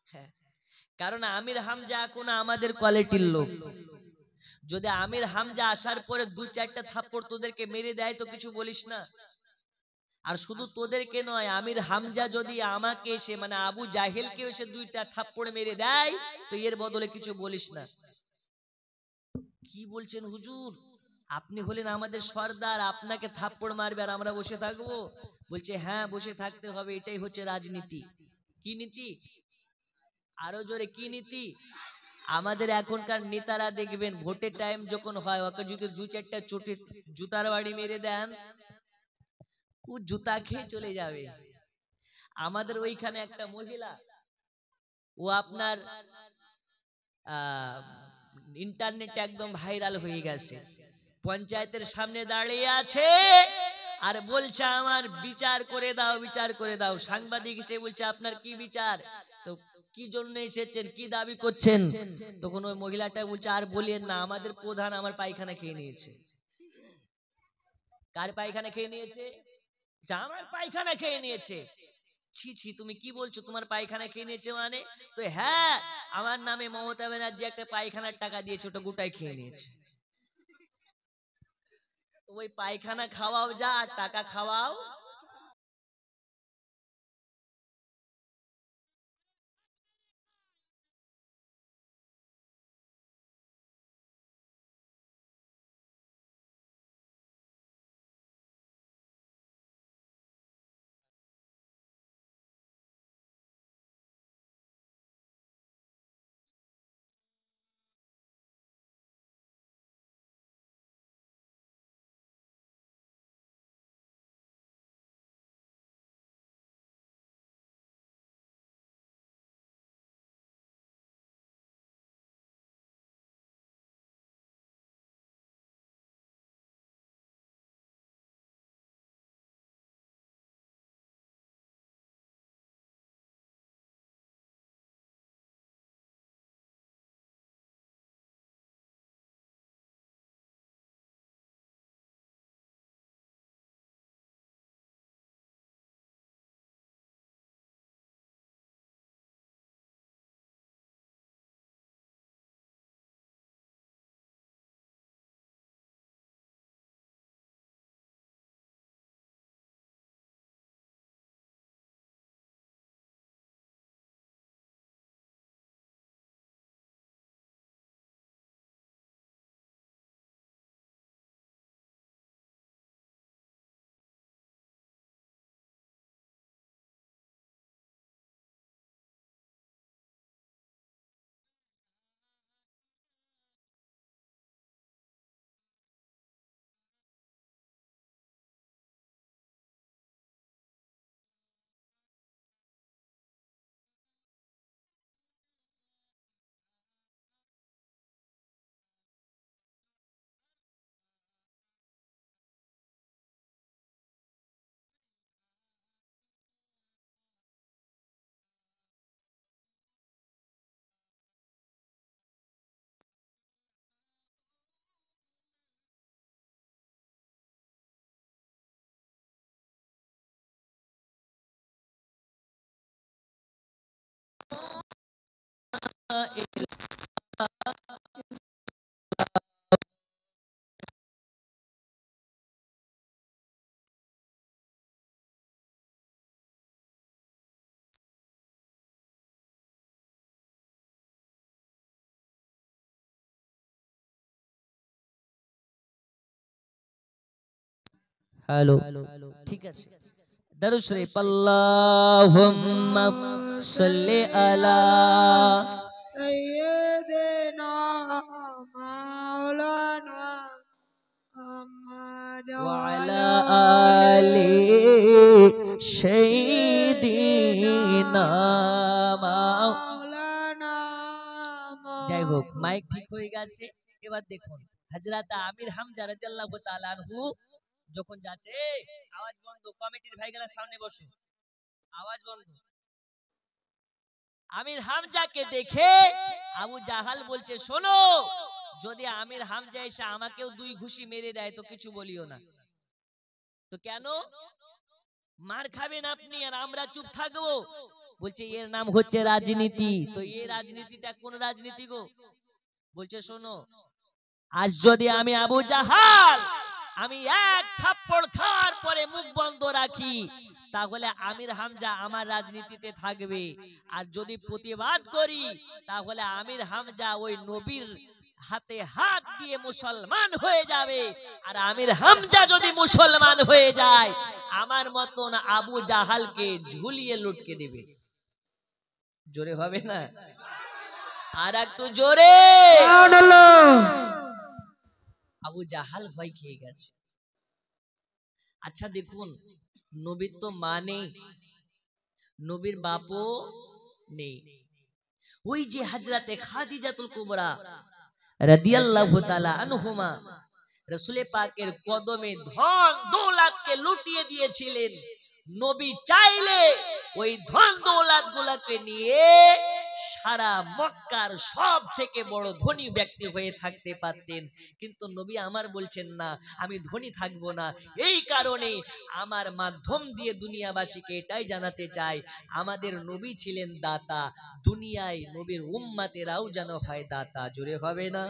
হ্যাঁ, কারণ আমির হামজা এখন আমাদের কোয়ালিটির লোক। যদি আমির হামজা আসার পরে দু চারটা থাপ্পড় তোদেরকে মেরে দেয় তো কিছু বলিস না। আর শুধু তোদেরকে নয়, আমির হামজা যদি আমাকে এসে মানে আবু জাহেলকে এসে দুইটা থাপ্পড় মেরে দেয় তো এর বদলে কিছু বলিস না। কি বলছেন হুজুর, আপনি হলেন আমাদের সর্দার, আপনাকে থাপ্পড় মারবে আর আমরা বসে থাকবো? বলছে হ্যাঁ, বসে থাকতে হবে, এটাই হচ্ছে রাজনীতি। কি নীতি? আরো জোরে, কি নীতি? আমাদের এখনকার নেতারা দেখবেন ভোটের টাইম যখন হয় ওকে যদি দু চারটা চোটে জুতার বাড়ি মেরে দেন ও জুতা খেয়ে চলে যাবে। আমাদের ওইখানে একটা মহিলা, ও আপনার ইন্টারনেটে একদম ভাইরাল হয়ে গেছে, পঞ্চায়েতের সামনে দাঁড়িয়ে আছে আর বলছে আমার বিচার করে দাও, বিচার করে দাও। সাংবাদিক এসে বলছে আপনার কি বিচার, তো কি জন্য এসেছেন, কি দাবি করছেন? তখন ওই মহিলাটা বলছে আর বলিয়েন না, আমাদের প্রধান আমার পায়খানা খেয়ে নিয়েছে। কার পায়খানা খেয়ে নিয়েছে? আমার পায়খানা খেয়ে নিয়েছে। ছি ছি, তুমি কি বলছো, তোমার পায়খানা খেয়ে নিয়েছে মানে? তো হ্যাঁ, আমার নামে মমতা ব্যানার্জি একটা পায়খানার টাকা দিয়েছে, ওটা গোটাই খেয়ে নিয়েছে। ওই পায়খানা খাওয়াও যা আর টাকা খাওয়াও। হ্যালো, ঠিক আছে। দরুদ শরীফ আল্লাহুম্মা সাল্লি আলা سيدنا مولانا محمد وعلى وعلى آل آل سيدنا مولانا যাই হোক, মাইক ঠিক হয়ে গেছে। এবার দেখুন, হযরত আমির হামজা রাদিয়াল্লাহু তাআলা আনহু যখন যাচ্ছে, আওয়াজ বন্ধ, কমিটির ভাইগেরা সামনে বসো, আওয়াজ বন্ধ। আমির হামজাকে দেখে আবু জাহাল বলছে, শোনো, যদি আমির হামজা এসে আমাকেও দুই ঘুষি মেরে দেয় তো কিছু বলিও না। তো কেন মার খাবেন আপনি আর আমরা চুপ থাকবো? বলছে এর নাম হচ্ছে রাজনীতি। তো এই রাজনীতিটা কোন রাজনীতি গো? বলছে শোনো, আজ যদি আমি আবু জাহাল আমি এক থাপ্পড় খাওয়ার পরে মুখ বন্ধ রাখি, তাহলে আমির হামজা আমার রাজনীতিতে থাকবে। আর যদি প্রতিবাদ করি, তাহলে আমির হামজা ওই নবীর হাতে হাত দিয়ে মুসলমান হয়ে যাবে। আর আমির হামজা যদি মুসলমান হয়ে যায়, আমার মতন আবু জাহালকে ঝুলিয়ে লটকে দেবে। জোরে হবে না? আর একটু জোরে। আবু জাহাল ভয় খেয়ে গেছে। আচ্ছা দেখুন, নবীর তো মা নেই, নবীর বাপও নেই। ওই যে হযরতে খাদিজাতুল কুবরা রাদিয়াল্লাহু তাআলা আনহুমা রাসূল পাকের কদমে ধন দৌলতকে লুটিয়ে দিয়েছিলেন। নবী চাইলে ওই ধন দৌলত গুলোকে নিয়ে সারা মক্কার সব থেকে বড় ধনী ব্যক্তি হয়ে থাকতে পারতেন, কিন্তু নবী আমার বলছেন না, আমি ধনী থাকবো না। এই কারণে আমার মাধ্যম দিয়ে দুনিয়াবাসীকে এটাই জানাতে চাই, আমাদের নবী ছিলেন দাতা, দুনিয়ায় নবীর উম্মতেরাও যেন হয় দাতা। জোরে হবে না?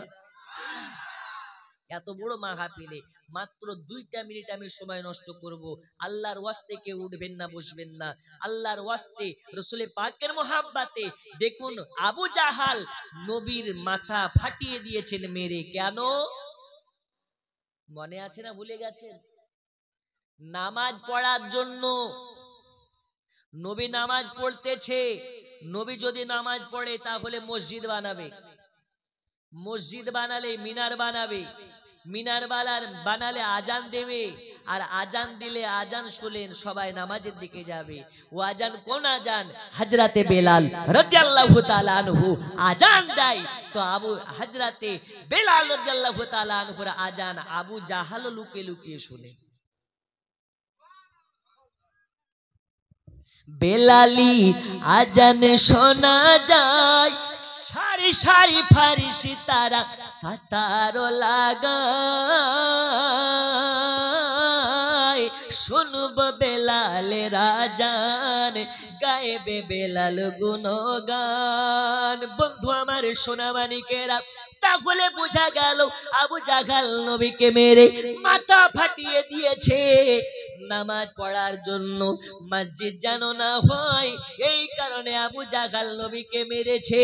এত বড় মাহফিলে মাত্র 2টা মিনিট আমি সময় নষ্ট করব। আল্লাহর ওয়াস্তে কেউ উঠবেন না, বসবেন না। আল্লাহর ওয়াস্তে, রাসূল পাকের মহব্বতে দেখুন, আবু জাহাল নবীর মাথা ফাটিয়ে দিয়েছেন মেরে। কেন মনে আছে না ভুলে গেছেন? নামাজ পড়ার জন্য। নবী নামাজ পড়তেছে, নবী যদি নামাজ পড়ে তাহলে মসজিদ বানাবে, মসজিদ বানালে মিনার বানাবে, মিনার বানালে আজান দেবে, আর আজান দিলে আজান শুনলেন সবাই নামাজের দিকে যাবে। ও আজান কোন আজান? হযরতে বেলাল রাদিয়াল্লাহু তাআলা আনহু আজান দেয়। তো হযরতে বেলাল রাদিয়াল্লাহু তাআলা আনহুর আজান আবু জাহাল লুকিয়ে লুকিয়ে শুনে। বেলালি আজান শোনা যায়, সারি সারি ফারিসি তারা কাতার লাগায়, শুনব বেলালের আজান, গায়েবে বেলাল গুণগান। বন্ধু আমার সোনামানিকেরা, তাহলে বোঝা গেল আবু জাহাল নবীকে মেরে মাথা ফাটিয়ে দিয়েছে। নামাজ পড়ার জন্য মসজিদ যেন না হয়, এই কারণে আবু জাহাল নবীকে মেরেছে।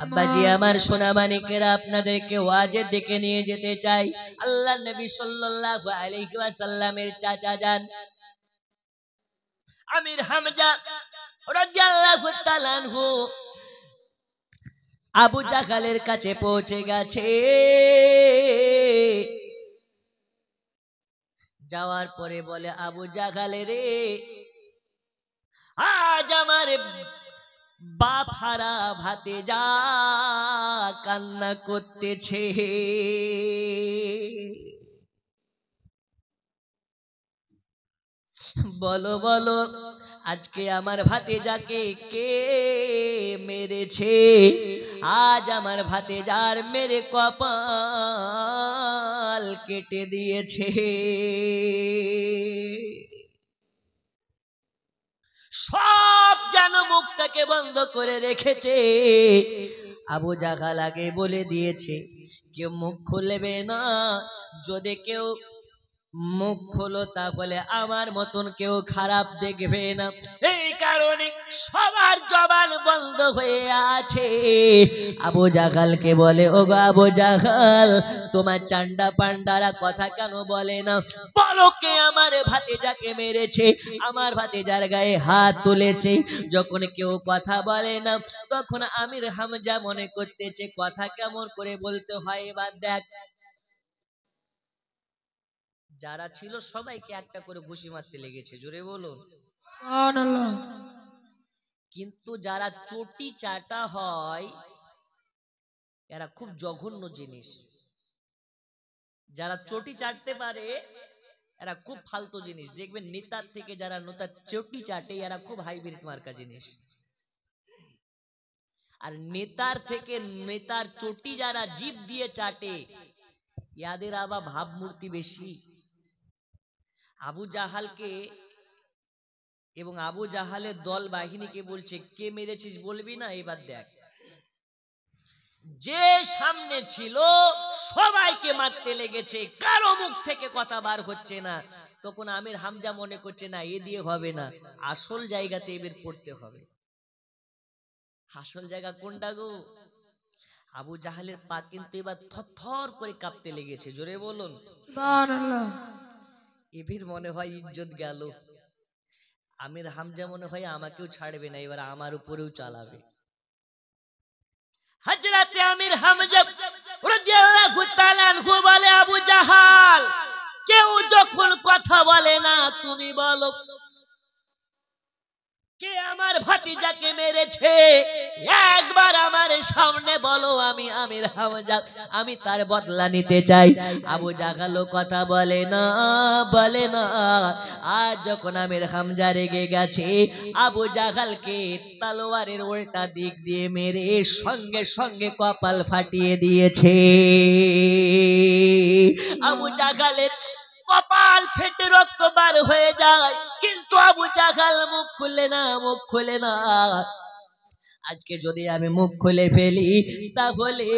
আব্বাজি আমার সোনামানিকেরা, আপনাদেরকে ওয়াজের দিকে নিয়ে যেতে চাই। আল্লাহর নবী সাল্লাল্লাহু আলাইহি ওয়াসাল্লামের চাচা যান আমির হামজা রাদিয়াল্লাহু তাআলা আনহু আবু জাহালের কাছে পৌঁছে গেছে। যাওয়ার পরে বলে, আবু জাহালে রে, আজ আমার বাপ হারা ভাতিজা কান্না করতেছে। বলো বলো, আজকে আমার ভাতিজাকে কে মেরেছে? আজ আমার ভাতিজার মেরে কপাল কেটে দিয়েছে। সব যেন মুখটাকে বন্ধ করে রেখেছে। আবু জাহাল আগে বলে দিয়েছে, কেউ মুখ খুলবে না। যদি কেউ মুখ খোলো, তাহলে আমার মতন কেউ খারাপ দেখবে না। এই কারণে সবার জবান বন্ধ হয়ে আছে। আবু জাহালকে বলে, ও গো আবু জাহাল, তোমার চান্ডা পান্ডারা কথা কেন বলে না? বলো কে আমার ভাতিজাকে মেরেছে, আমার ভাতিজার গায়ে হাত তুলেছে। যখন কেউ কথা বলে না, তখন আমির হামজা মনে করতেছে কথা কেমন করে বলতে হয়। এবার দেখ, যারা ছিল সবাইকে একটা করে ঘুষি মারতে লেগেছে, জোরে বলুন। সুবহানাল্লাহ। কিন্তু যারা চটি চাটা হয় এরা খুব জঘন্য জিনিস। যারা চটি চাটতে পারে এরা খুব ফালতু জিনিস। দেখবেন নেতার থেকে যারা নেতার চটি চাটে এরা খুব হাইব্রিড মার্কা জিনিস। আর নেতার থেকে নেতার চটি যারা জিভ দিয়ে চাটে ইয়াদের আবার ভাবমূর্তি বেশি। আবু জাহালকে এবং আবু জাহালের দল বাহিনীকে বলছে, কে মেরেছিস বলবি না? এবার দেখ, যে সামনে ছিল সবাইকে মারতে লেগেছে, কারো মুখ থেকে কথা বার হচ্ছে না। তখন আমির হামজা মনে করছে না, এ দিয়ে হবে না, আসল জায়গাতে এবার পড়তে হবে। আসল জায়গা কোনটা গো? আবু জাহালের পা কিন্তু এবার থরথর করে কাঁপতে লেগেছে, জোরে বলুন সুবহানাল্লাহ। এবার মনে হয় ইজ্জত গেল। আমির হামজা মনে হয় আমাকেও ছাড়বে না, এবার আমার উপরেও চালাবে। হযরতে আমির হামজা রাদিয়াল্লাহু তাআলা আনহু বলে, আবু জাহাল, কেউ যখন কথা বলে না তুমি বলো কে আমার ভাতিজাকে মেরেছে, একবার আমার সামনে বলো, আমি আমির হামজা আমি তার বদলা নিতে চাই। আবু জাহালও কথা বলে না, বলে না। আজ যখন আমির হামজা রেগে গেছে, আবু জাহালকে তলোয়ারের উল্টা দিক দিয়ে মেরে সঙ্গে সঙ্গে কপাল ফাটিয়ে দিয়েছে। আবু জাহালের কপাল ফেটে রক্ত বার হয়ে যায়, কিন্তু আবু জাহাল মুখ খুলে না, মুখ খুলে না। আজকে যদি আমি মুখ খুলে ফেলি তাহলে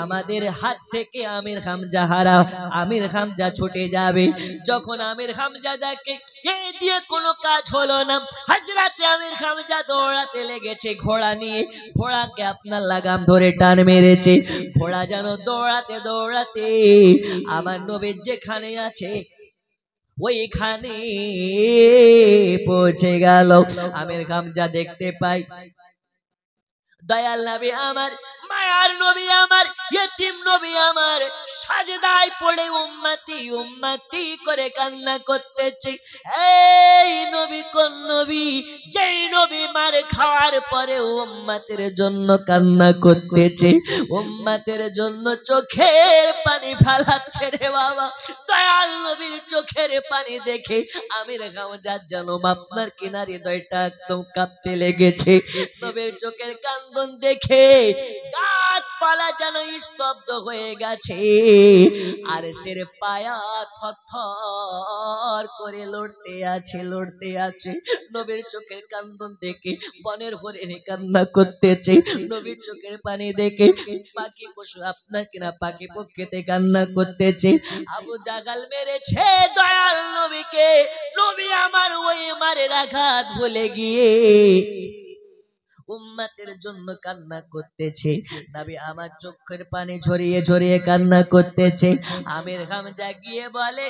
আমাদের হাত থেকে আমির হামজা ছুটে যাবে। যখন আমির হামজা দেখে এই দিয়ে কোনো কাজ হলো না, হযরতে আমির হামজা দৌড়াতে লেগেছে ঘোড়া নিয়ে। ঘোড়াকে আপনার লাগাম ধরে টান মেরেছে। ঘোড়া যেন দৌড়াতে দৌড়াতে আমার নবীর যেখানে আছে ওইখানে পৌঁছে গেল। আমির হামজা দেখতে পাই দয়াল নবী আমার, মায়ার নবী আমার, ইতিম নবী আমার সাজদায় পড়ে উম্মতি উম্মতি করে কান্না করতেছে। এই নবী কোন নবী? যেই নবী মার খাওয়ার পরে উম্মতের জন্য কান্না করতেছে, উম্মতের জন্য চোখের পানি ফেলাচ্ছে রে বাবা। দয়াল নবীর চোখের পানি দেখে আমির হামজার জন্ম আপনার কিনার হৃদয়টা একদম কাঁপতে লেগেছে। নবীর চোখের কান্না দেখে গাছপালা যেন স্তব্ধ হয়ে গেছে, আর সের পায়া থরথর করে লড়তে আছে, লড়তে আছে। নবীর চোখের কান্দন দেখে বনের হরিণী কান্না করতেছে। নবীর চোখের পানি দেখে পাখি পশু আপনার কিনা পাখি পক্ষীতে কান্না করতেছে। আবু জাহাল মেরেছে দয়াল নবীকে। নবী আমার ওই মারের আঘাত ভুলে গিয়ে উম্মতের জন্য কান্না করতেছে। নবী আমার চোখের পানি ঝরিয়ে ঝরিয়ে কান্না করতেছে। আমির হামজা গিয়ে বলে,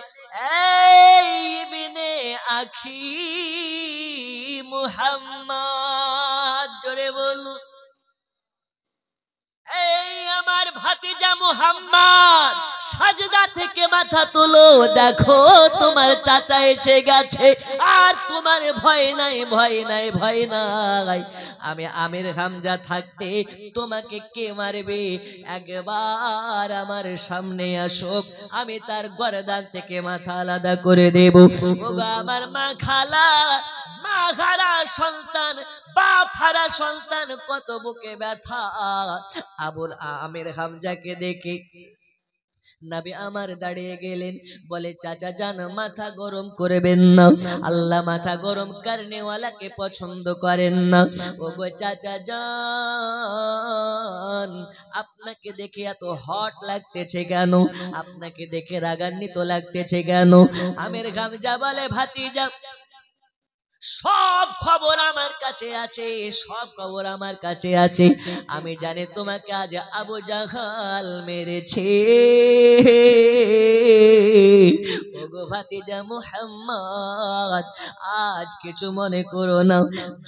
এই ইবনে আখি মুহাম্মদ, জোরে বলুন, এই আমার ভাতিজা মুহাম্মদ, সাজদা থেকে মাথা তোলো, দেখো তোমার চাচা এসে গেছে। আর তোমার ভয় নাই, ভয় নাই, ভয় নাই। আমি আমির হামজা থাকতে তোমাকে কে মারবে? একবার আমার সামনে আসো, আমি তার গর্দান থেকে মাথা আলাদা করে দেব। ওগো আমার মা খালা, মা হারা সন্তান, বাপ হারা সন্তান, কত বুকে ব্যথা। আবুল আমির হামজাকে দেখে নবী আমার দাঁড়িয়ে গেলেন, বলে চাচা যান মাথা গরম করবেন না, আল্লাহ মাথা গরম করনেওয়ালাকে পছন্দ করেন না। ওগো চাচা যান, আপনাকে দেখে এত হট লাগতেছে কেন? আপনাকে দেখে রাগান্বিত লাগতেছে কেন? আমের গামজা বলে ভাতিজা, সব খবর আমার কাছে আছে, সব খবর আমার কাছে আছে। আমি জানি তোমাকে আজ আবু জাহাল মেরেছে। ওগো ভাতিজা মুহাম্মদ, আজ কিছু মনে করো না।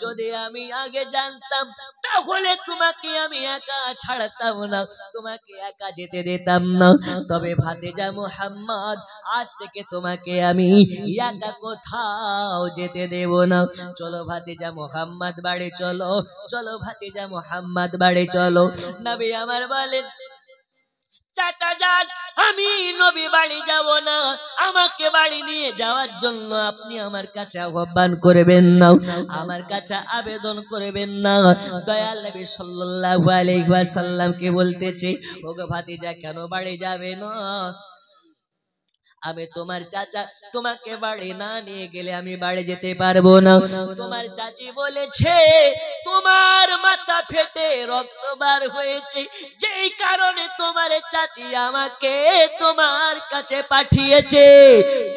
যদি আমি আগে জানতাম তাহলে তোমাকে আমি একা ছাড়তাম না, তোমাকে একা যেতে দিতাম না। তবে ভাতিজা মুহাম্মদ, আজ থেকে তোমাকে আমি একা কোথাও যেতে দেব না। চলো ভাতিজা মুহাম্মদ বাড়ি চলো, চলো ভাতিজা মুহাম্মদ বাড়ি চলো। নবী আমার বলেন, চাচা যান আমি নবী বাড়ি যাব না, আমাকে বাড়ি নিয়ে যাওয়ার জন্য আপনি আমার কাছে আহ্বান করবেন না, আমার কাছে আবেদন করবেন না। দয়াল নবী সাল্লাল্লাহু আলাইহি ওয়াসাল্লামকে বলতেছে, ওগো ভাতিজা কেন বাড়ি যাবে না? আমি তোমার চাচা, তোমাকে বাড়ি না নিয়ে গেলে আমি বাড়ি যেতে পারবো না। তোমার চাচি বলেছে তোমার মাথা ফেটে রক্ত বার হয়েছে, যেই কারণে তোমার চাচি আমাকে তোমার কাছে পাঠিয়েছে।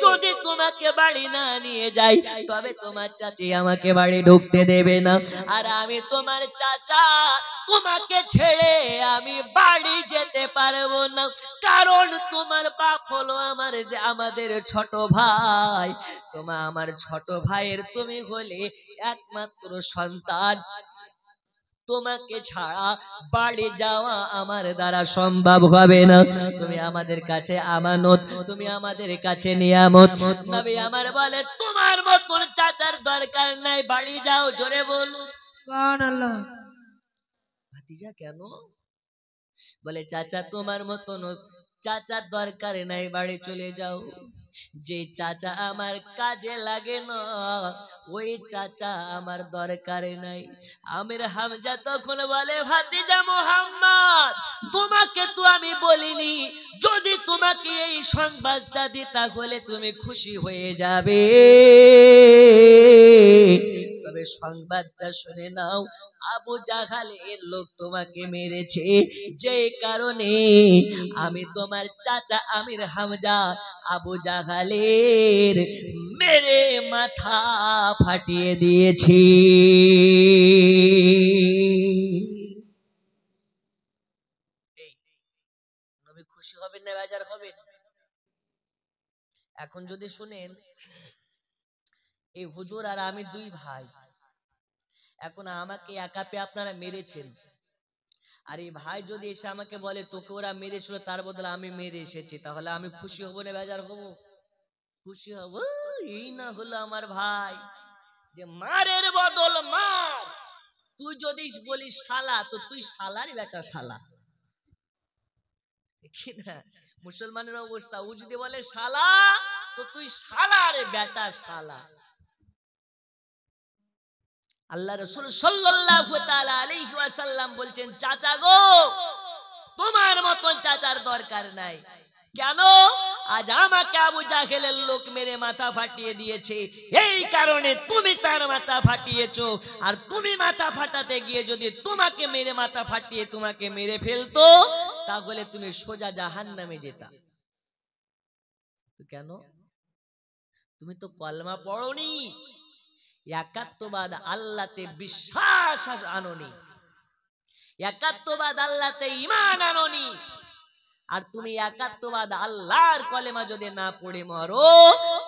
যদি তোমাকে বাড়ি না নিয়ে যাই তবে তোমার চাচি আমাকে বাড়ি ঢুকতে দেবে না। আর আমি তোমার চাচা, তোমাকে ছেড়ে আমি বাড়ি যেতে পারবো না, কারণ তোমার বাপ হলো আমাদের ছোট ভাই। তোমার আমার ছোট ভাইয়ের তুমি হলে একমাত্র সন্তান, তোমাকে ছাড়া বাড়ি যাওয়া আমার দ্বারা সম্ভব হবে না। তুমি আমাদের কাছে আমানত, তুমি আমাদের কাছে নিয়ামত। নবী আমার বলে, তোমার মতন চাচার দরকার নাই, বাড়ি যাও। জোরে বলুন সুবহানাল্লাহ। ভাতিজা কেন? বলে চাচা তোমার মতন চাচার দরকার নাই, বাড়ি চলে যাও। যে চাচা আমার কাজে লাগে না ওই চাচা আমার দরকার নাই। আমির হামজা তখন বলে, ভাতিজা মুহাম্মদ তোমাকে তো আমি বলিনি, যদি তোমাকে এই সংবাদটা দিই তাহলে তুমি খুশি হয়ে যাবে, তবে সংবাদটা শুনে নাও, আবু জাহালের লোক তোমাকে মেরেছে, যে কারণে আমি তোমার চাচা আমির হামজা আবু জাহালের মেরে মাথা ফাটিয়ে দিয়েছি। নবী খুশি হবেন না বেজার হবেন? এখন যদি শুনেন, এই হুজুর আর আমি দুই ভাই, এখন আমাকে একা পেয়ে আপনারা মেরেছেন, আর এই ভাই যদি এসে আমাকে বলে তোকে ওরা মেরেছিল তার বদলে আমি মেরে এসেছি, তাহলে আমি খুশি হব না বেজার হব? খুশি হব। এই না হলো আমার ভাই, যে মারের বদল মার। তুই যদি বলিস শালা, তো তুই শালার বেটা শালা, ঠিক না? মুসলমানের অবস্থা, ও যদি বলে শালা তো তুই শালার বেটা শালা। আল্লাহ রাসূল সাল্লাল্লাহু তাআলা আলাইহি ওয়াসাল্লাম বলছেন, চাচা গো তোমার মতন চাচার দরকার নাই। কেন? আজ আমাকে আবু জাহেলের লোক মেরে মাথা ফাটিয়ে দিয়েছে, এই কারণে তুমি তার মাথা ফাটিয়েছো। আর তুমি মাথা ফাটাতে গিয়ে যদি তোমাকে মেরে মাথা ফাটিয়ে তোমাকে মেরে ফেলতো তাহলে তুমি সোজা জাহান্নামে যেতা। তো কেন? তুমি তো কলমা পড়োনি, একাত্মবাদ আল্লাহতে বিশ্বাস আনোনি, একাত্মবাদ আল্লাহতে ঈমান আনোনি। আর তুমি একাত্মবাদ আল্লাহর কলেমা যদি না পড়ে মরো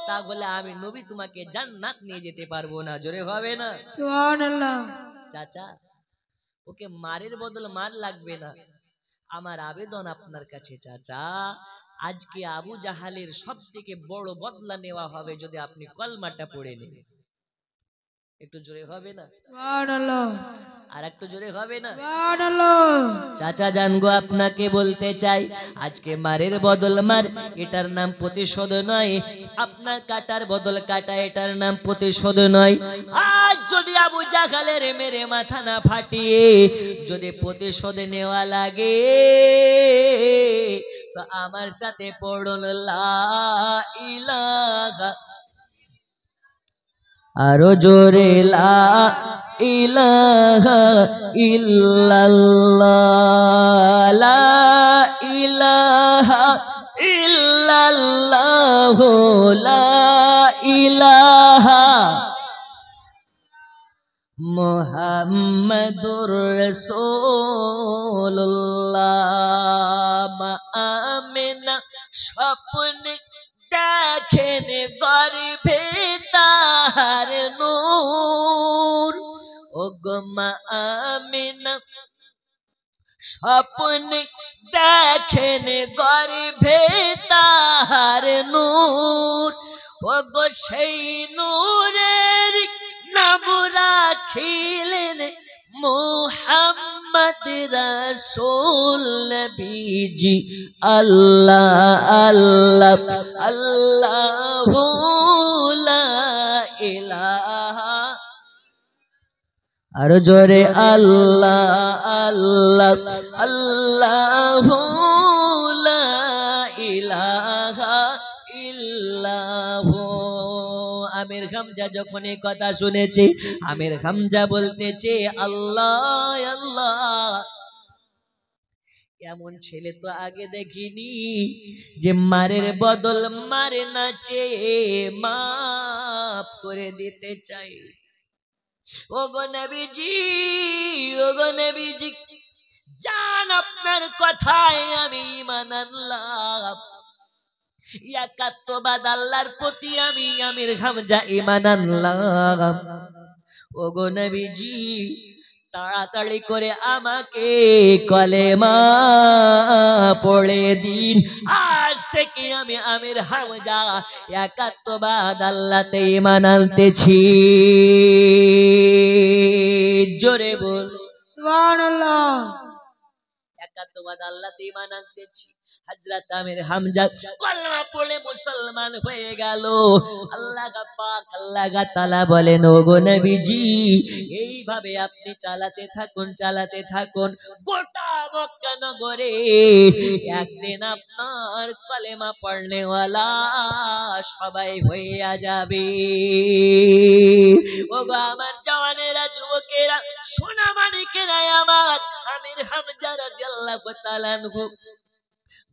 তাহলে আমি নবী তোমাকে জান্নাত নিয়ে যেতে পারবো না। জোরে হবে না সুবহানাল্লাহ। চাচা, ওকে মারের বদল মার লাগবে না। আমার আবেদন আপনার কাছে চাচা, আজকে আবু জাহালের সবথেকে বড় বদলা নেওয়া হবে যদি আপনি কলমাটা পড়ে নেন। একটু জোরে হবে না? সুবহানাল্লাহ। আর একটু জোরে হবে না? সুবহানাল্লাহ। চাচা জানগো আপনাকে বলতে চাই, আজকে মারের বদল মার, এটার নাম প্রতিশোধ নয়। আপনার কাটার বদল কাটা, এটার নাম প্রতিশোধ নয়। আজ যদি আবু জাহালের মেরে মাথা না ফাটিয়ে যদি প্রতিশোধ নেওয়া লাগে তো তো আমার সাথে পড়ুন লা ইলাহা, আরো জোরে লা ইলাহা ইল্লাল্লাহ, লা ইলাহা ইল্লাল্লাহ, লা ইলাহা মুহাম্মাদুর রাসূলুল্লাহ। মা আমিনা স্বপ্নে দেখেন গর্ভে তাহার নূর, ও গো মা আমিনা স্বপ্নে দেখেন গর্ভে তাহার নূর, ও গো সেই নূরের নাম রাখিলেন মুহাম্মদ রাসূল নবীজি। আল্লাহ আল্লাহ আল্লাহু লা ইলাহা, আর জোরে আল্লাহ আল্লাহ আল্লাহু লা ইলাহা ইল্লাহু। আমির হামজা যখন এই কথা শুনেছে, আমির হামজা বলতেছে আল্লাহ আল্লাহ, এমন ছেলে তো আগে দেখিনি যে মারের বদল মারে না চেয়ে মাফ করে দিতে চাই। ওগো নবীজি, ওগো নবীজি, জান আপনার কথায় আমি ঈমান আনলাম, একাত্মবাদ আল্লাহর প্রতি আমি আমির হামজা ঈমান আনলাম। ওগো নবীজি, তাড়াতাড়ি করে আমাকে কলেমা পড়ে দিন, আজ থেকে আমি আমির হামজা একাত্মবাদ আল্লাহতে ঈমান আনতেছি। জোরে বল সুবহানাল্লাহ। একাত্মবাদ আল্লাহতে ঈমান আনতেছি। হযরত আমির হামজা কলেমা পড়ে মুসলমান হয়ে গেল। আল্লাহ পাক আল্লাহ তাআলা বলেন, ওগো নবীজি, এইভাবে আপনি চালাতে থাকুন, চালাতে থাকুন। গোটা মক্কা নগরে একদিন আপনার কলেমা পড়নেওয়ালা সবাই হইয়া যাবে। ওগো আমার জওয়ানেরা, যুবকেরা, সোনা মানিকেরা আমার, আমির হামজা রাদিয়াল্লাহু তাআলা আনহু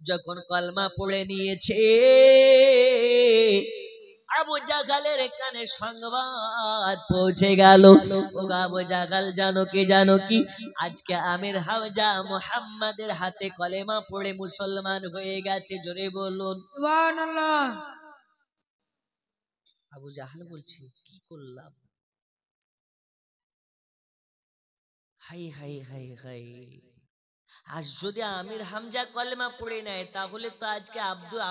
যখন কলমা পড়ে নিয়েছে, আবু জাহালের কানে সংবাদ পৌঁছে গেল। ও আবু জাহাল, জানো কি, জানো কি, আজকে আমির হামজা মুহাম্মাদের হাতে কলেমা পড়ে মুসলমান হয়ে গেছে। জোরে বলুন সুবহানাল্লাহ। আবু জাহাল বলছে, কি করলাম, হাই হাই হাই হাই, আজ যদি আমির হামজা কলেমা পড়ে নেয় তাহলে তো আজকে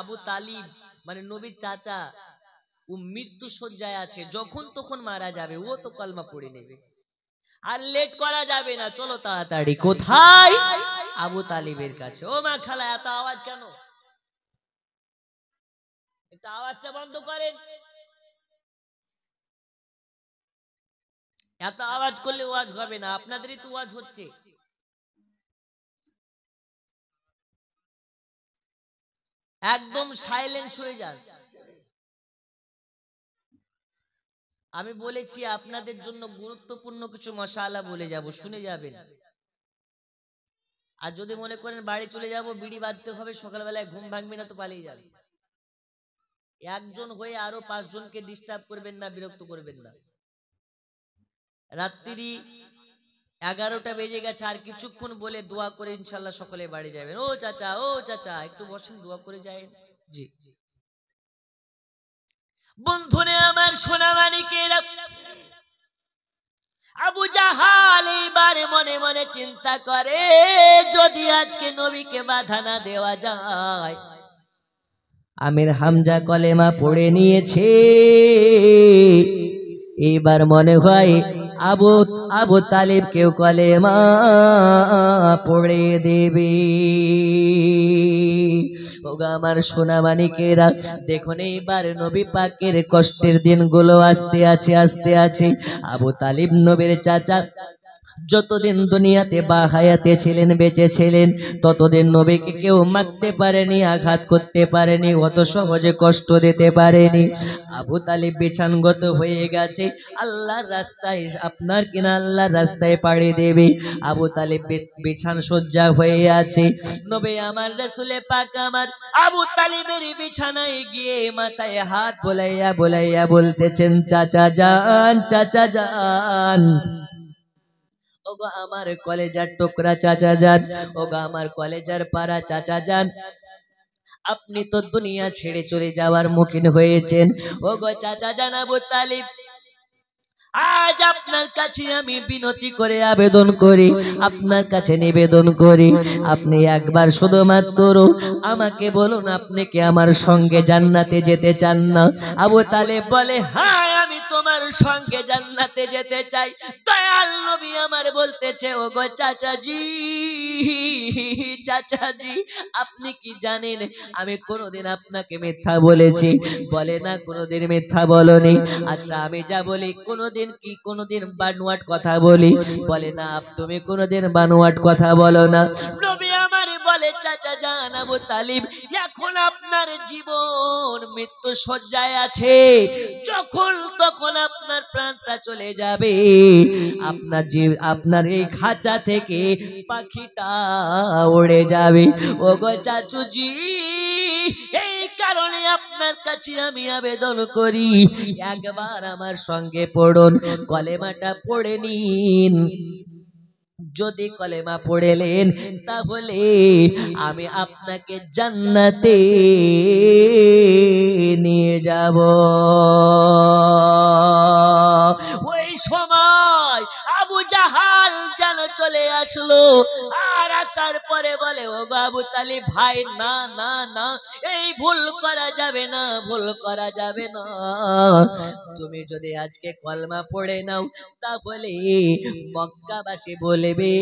আবু তালিব মানে নবীর চাচা, ও মৃত্যু শয্যায় আছে, যখন তখন মারা যাবে, ও তো কলেমা পড়ে নেবে। আর লেট করা যাবে না, চলো তাড়াতাড়ি। কোথায়? আবু তালিবের কাছে। ও মা খালা, এত আওয়াজ কেন? একটু আওয়াজটা বন্ধ করেন, এত আওয়াজ করলে ওয়াজ হবে না, আপনাদেরই তো ওয়াজ হচ্ছে। একদম সাইলেন্স হয়ে যান। আমি বলেছি আপনাদের জন্য গুরুত্বপূর্ণ কিছু মশালা বলে যাব, শুনে যাবেন। আর যদি মনে করেন বাড়ি চলে যাব, বিড়ি বাঁধতে হবে, সকালবেলায় ঘুম ভাঙবে না, তো পালিয়ে যান। একজন হয়ে আরো 5 জনকে ডিস্টার্ব করবেন না, বিরক্ত করবেন না। রাত্রি 11টা বেজে গেছে, আর কিছুক্ষণ বলে দোয়া করে ইনশাল্লাহ সকলে বাড়ি যাবেন। ও চাচা, ও চাচা, একটু বসেন, দোয়া করে যাবেন। জি বন্ধুরে আমার, সোনা মানিকেরা, আবু জাহাল এবারে মনে মনে চিন্তা করে, যদি আজকে নবীকে বাধা না দেওয়া যায়। আমির হামজা কলেমা পড়ে নিয়েছে, এবার মনে হয় আবু তালিব কেউ কলেমা পড়ে দেবে। ওগো আমার সোনা মানিকেরা, দেখুন এইবার নবী পাকের কষ্টের দিনগুলো আসতে আছে, আসতে আছে। আবু তালিব নবীর চাচা, যতদিন দুনিয়াতে বা হায়াতে ছিলেন, বেঁচে ছিলেন, ততদিন নবীকে কেউ মারতে পারেনি, আঘাত করতে পারেনি, অত সহজে কষ্ট দিতে পারেনি। আবু তালিব বিছানগত হয়ে গেছে, আল্লাহর রাস্তায়, আপনার কিনা আল্লাহর রাস্তায় পাড়ি দেবে। আবু তালিব বিছান সজ্জা হয়ে আছে। নবী আমার, রাসূলে পাক আমার আবু তালিবের বিছানায় গিয়ে মাথায় হাত বোলাইয়া বোলাইয়া বলতেছেন, চাচা জান, চাচা জান, ওগো আমার কলেজার টুকরা চাচা জান, ওগো আমার কলেজার পাড়া চাচা জান, আপনি তো দুনিয়া ছেড়ে চলে যাওয়ার মুখিন হয়েছেন। ওগো চাচা জান আবু তালিব, আজ আপনার কাছে আমি বিনতি করে আবেদন করি, আপনার কাছে নিবেদন করি, আপনি একবার শুধুমাত্র আমাকে বলুন, আপনি কি আমার সঙ্গে জান্নাতে যেতে চান না? আবু তালেব বলে, হ্যাঁ আমি তোমার সঙ্গে জান্নাতে যেতে চাই। দয়াল নবী আমার বলতেছে, ওগো চাচাজি, চাচাজি, আপনি কি জানেন আমি কোনোদিন আপনাকে মিথ্যা বলেছি? বলে না, কোনোদিন মিথ্যা বলনি। আচ্ছা আমি যা বলি কোনোদিন কি কোনোদিন বানোয়াট কথা বলি? বলে না, তুমি কোনোদিন বানোয়াট কথা বলো না। নবী আমার বলে, চাচা জান আবু তালিব, এখন আপনার জীবন মৃত্যু শয্যায় আছে, যখন তখন আপনার প্রাণটা চলে যাবে, আপনার এই খাঁচা থেকে পাখিটা উড়ে যাবে। ওগো চাচুজি, এই কারণে আপনার কাছে আমি আবেদন করি, একবার আমার সঙ্গে পড়ুন, কলেমাটা পড়ে নিন। যদি কলেমা পড়েলেন তাহলে আমি আপনাকে জান্নাতে নিয়ে যাব। ওই সময় আবু জাহাল যেন চলে আসলো, আর আসার পরে বলে, ও আবু তালিব ভাই, না না না, এই ভুল করা যাবে না, ভুল করা যাবে না। তুমি যদি আজকে কলমা পড়ে নাও তাহলে মক্কাবাসী বলবে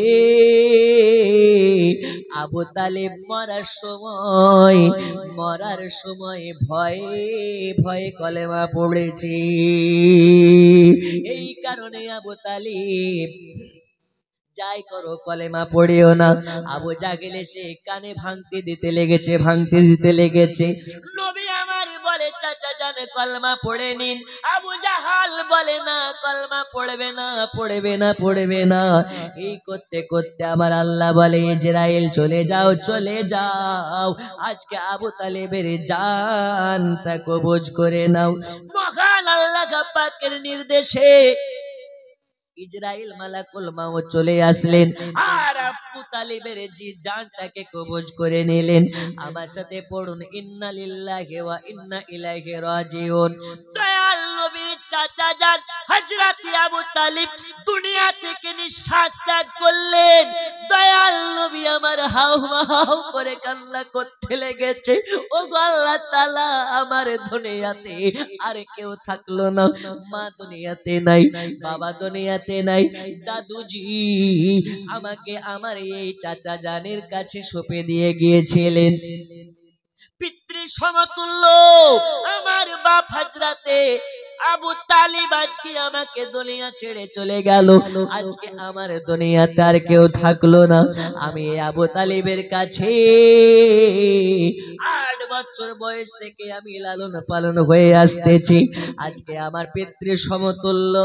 আবু তালিব মরার সময় ভয়ে ভয়ে কলেমা পড়েছি। এই কারণে আবু তালিব যাই করো কলেমা পড়িও না। আবু জাহেল এসে কানে ভাঙতে দিতে লেগেছে। নবী আমার বলে, চাচা জান কলমা পড়ে নিন। আবু জাহাল বলে, না কলমা পড়বে না। এই করতে করতে আমার আল্লাহ বলে, ইজরাইল চলে যাও, আজকে আবু তালেবের জানটা কবজ করে নাও। মহান আল্লাহ পাকের নির্দেশে ইজরাইল মালাকুল মাউত চলে আসলেন, আর আবু তালিবের জানটাকে কবজ করে নিলেন। আমার সাথে পড়ুন, ইন্না লিল্লাহি ওয়া ইন্না ইলাইহি রাজিউন। দয়াল নবীর চাচা জান হযরত আবু তালিব দুনিয়া থেকে নিঃশ্বাস ত্যাগ করলেন। দয়াল নবী আমার হাউ করে কান্না করতে লেগেছে, ও আল্লাহ তাআলা, আমার দুনিয়াতে আর কেউ থাকলো না, মা দুনিয়াতে নাই, বাবা দুনিয়াতে নাই, দাদুজি আমাকে আমার এই চাচা জানের কাছে সঁপে দিয়ে গিয়েছিলেন। পিতৃ সমতুল্য আমার বাপ হযরতে আবু তালিব আজকে আমাকে দুনিয়া ছেড়ে চলে গেল, আজকে আমার দুনিয়াতে আর কেউ থাকলো না। আমি আবু তালিবের কাছে 8 বছর বয়স থেকে আমি লালন পালন হয়ে আসতেছি। আজকে আমার পিতৃ সমতুল্য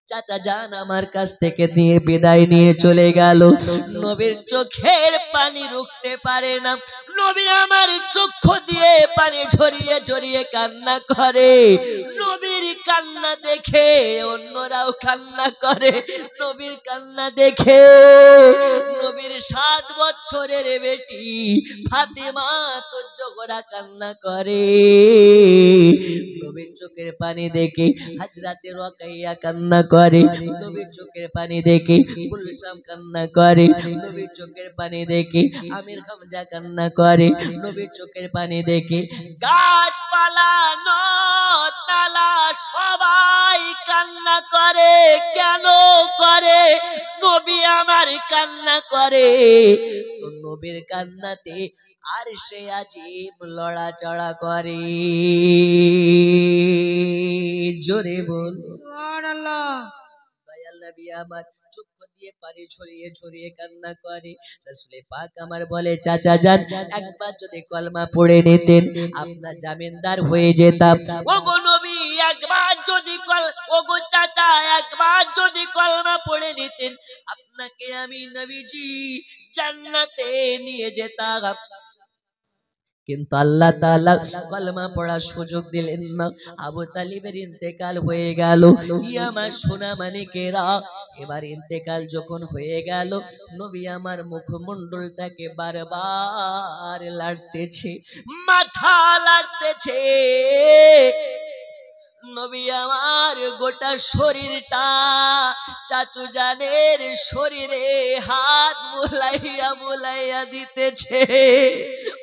চাচা জান আমার কাছ থেকে নিয়ে বিদায় নিয়ে চলে গেল। নবীর চোখের পানি রুখতে পারে না, নবী আমার চক্ষু দিয়ে পানি ঝরিয়ে ঝরিয়ে কান্না করে। নবীর কান্না দেখে অন্যরাও কান্না করে, নবীর কান্না দেখে নবীর 7 বছরের বেটি ফাতেমা তো জোহরা কান্না করে। নবীর চোখের পানি দেখে হযরতে রুকাইয়া কান্না করে, নবীর চোখের পানি দেখে গুলশাম কান্না করে, নবীর চোখের পানি দেখে আমির হামজা কান্না করে, নবীর চোখের পানি দেখে গাছপালা নদ-নালা সবাই কান্না করে। কেন করে? নবী আমার কান্না করে। তো নবীর কান্নাতে আর সে আজিম লড়াচড়া করে। জোরে বল সুবহানাল্লাহ। নবী আমার চক্ষু দিয়ে পানি ছড়িয়ে ছড়িয়ে কান্না করে। রাসূলে পাক আমার বলে চাচা যান একবার যদি কলমা পড়ে নিতেন আপনার জামিনদার হয়ে যেতাম। ওগো নবী একবার যদি ওগো চাচা একবার যদি কলমা পড়ে নিতেন আপনাকে আমি নবীজি জান্নাতে নিয়ে যেতাম। কিন্তু আল্লাহ তাআলা কলমা পড়ার সুযোগ দিলেন না। আবু তালিবের ইন্তেকাল হয়ে গেল। আমার সোনা মানিকেরা এবার ইন্তেকাল যখন হয়ে গেল নবী আমার মুখমণ্ডলটাকে বারবার লাড়তেছে, মাথা লাড়তেছে। নবী আমার গোটা শরীরটা চাচু জানের শরীরে হাত বুলাইয়া বুলাইয়া দিতেছে।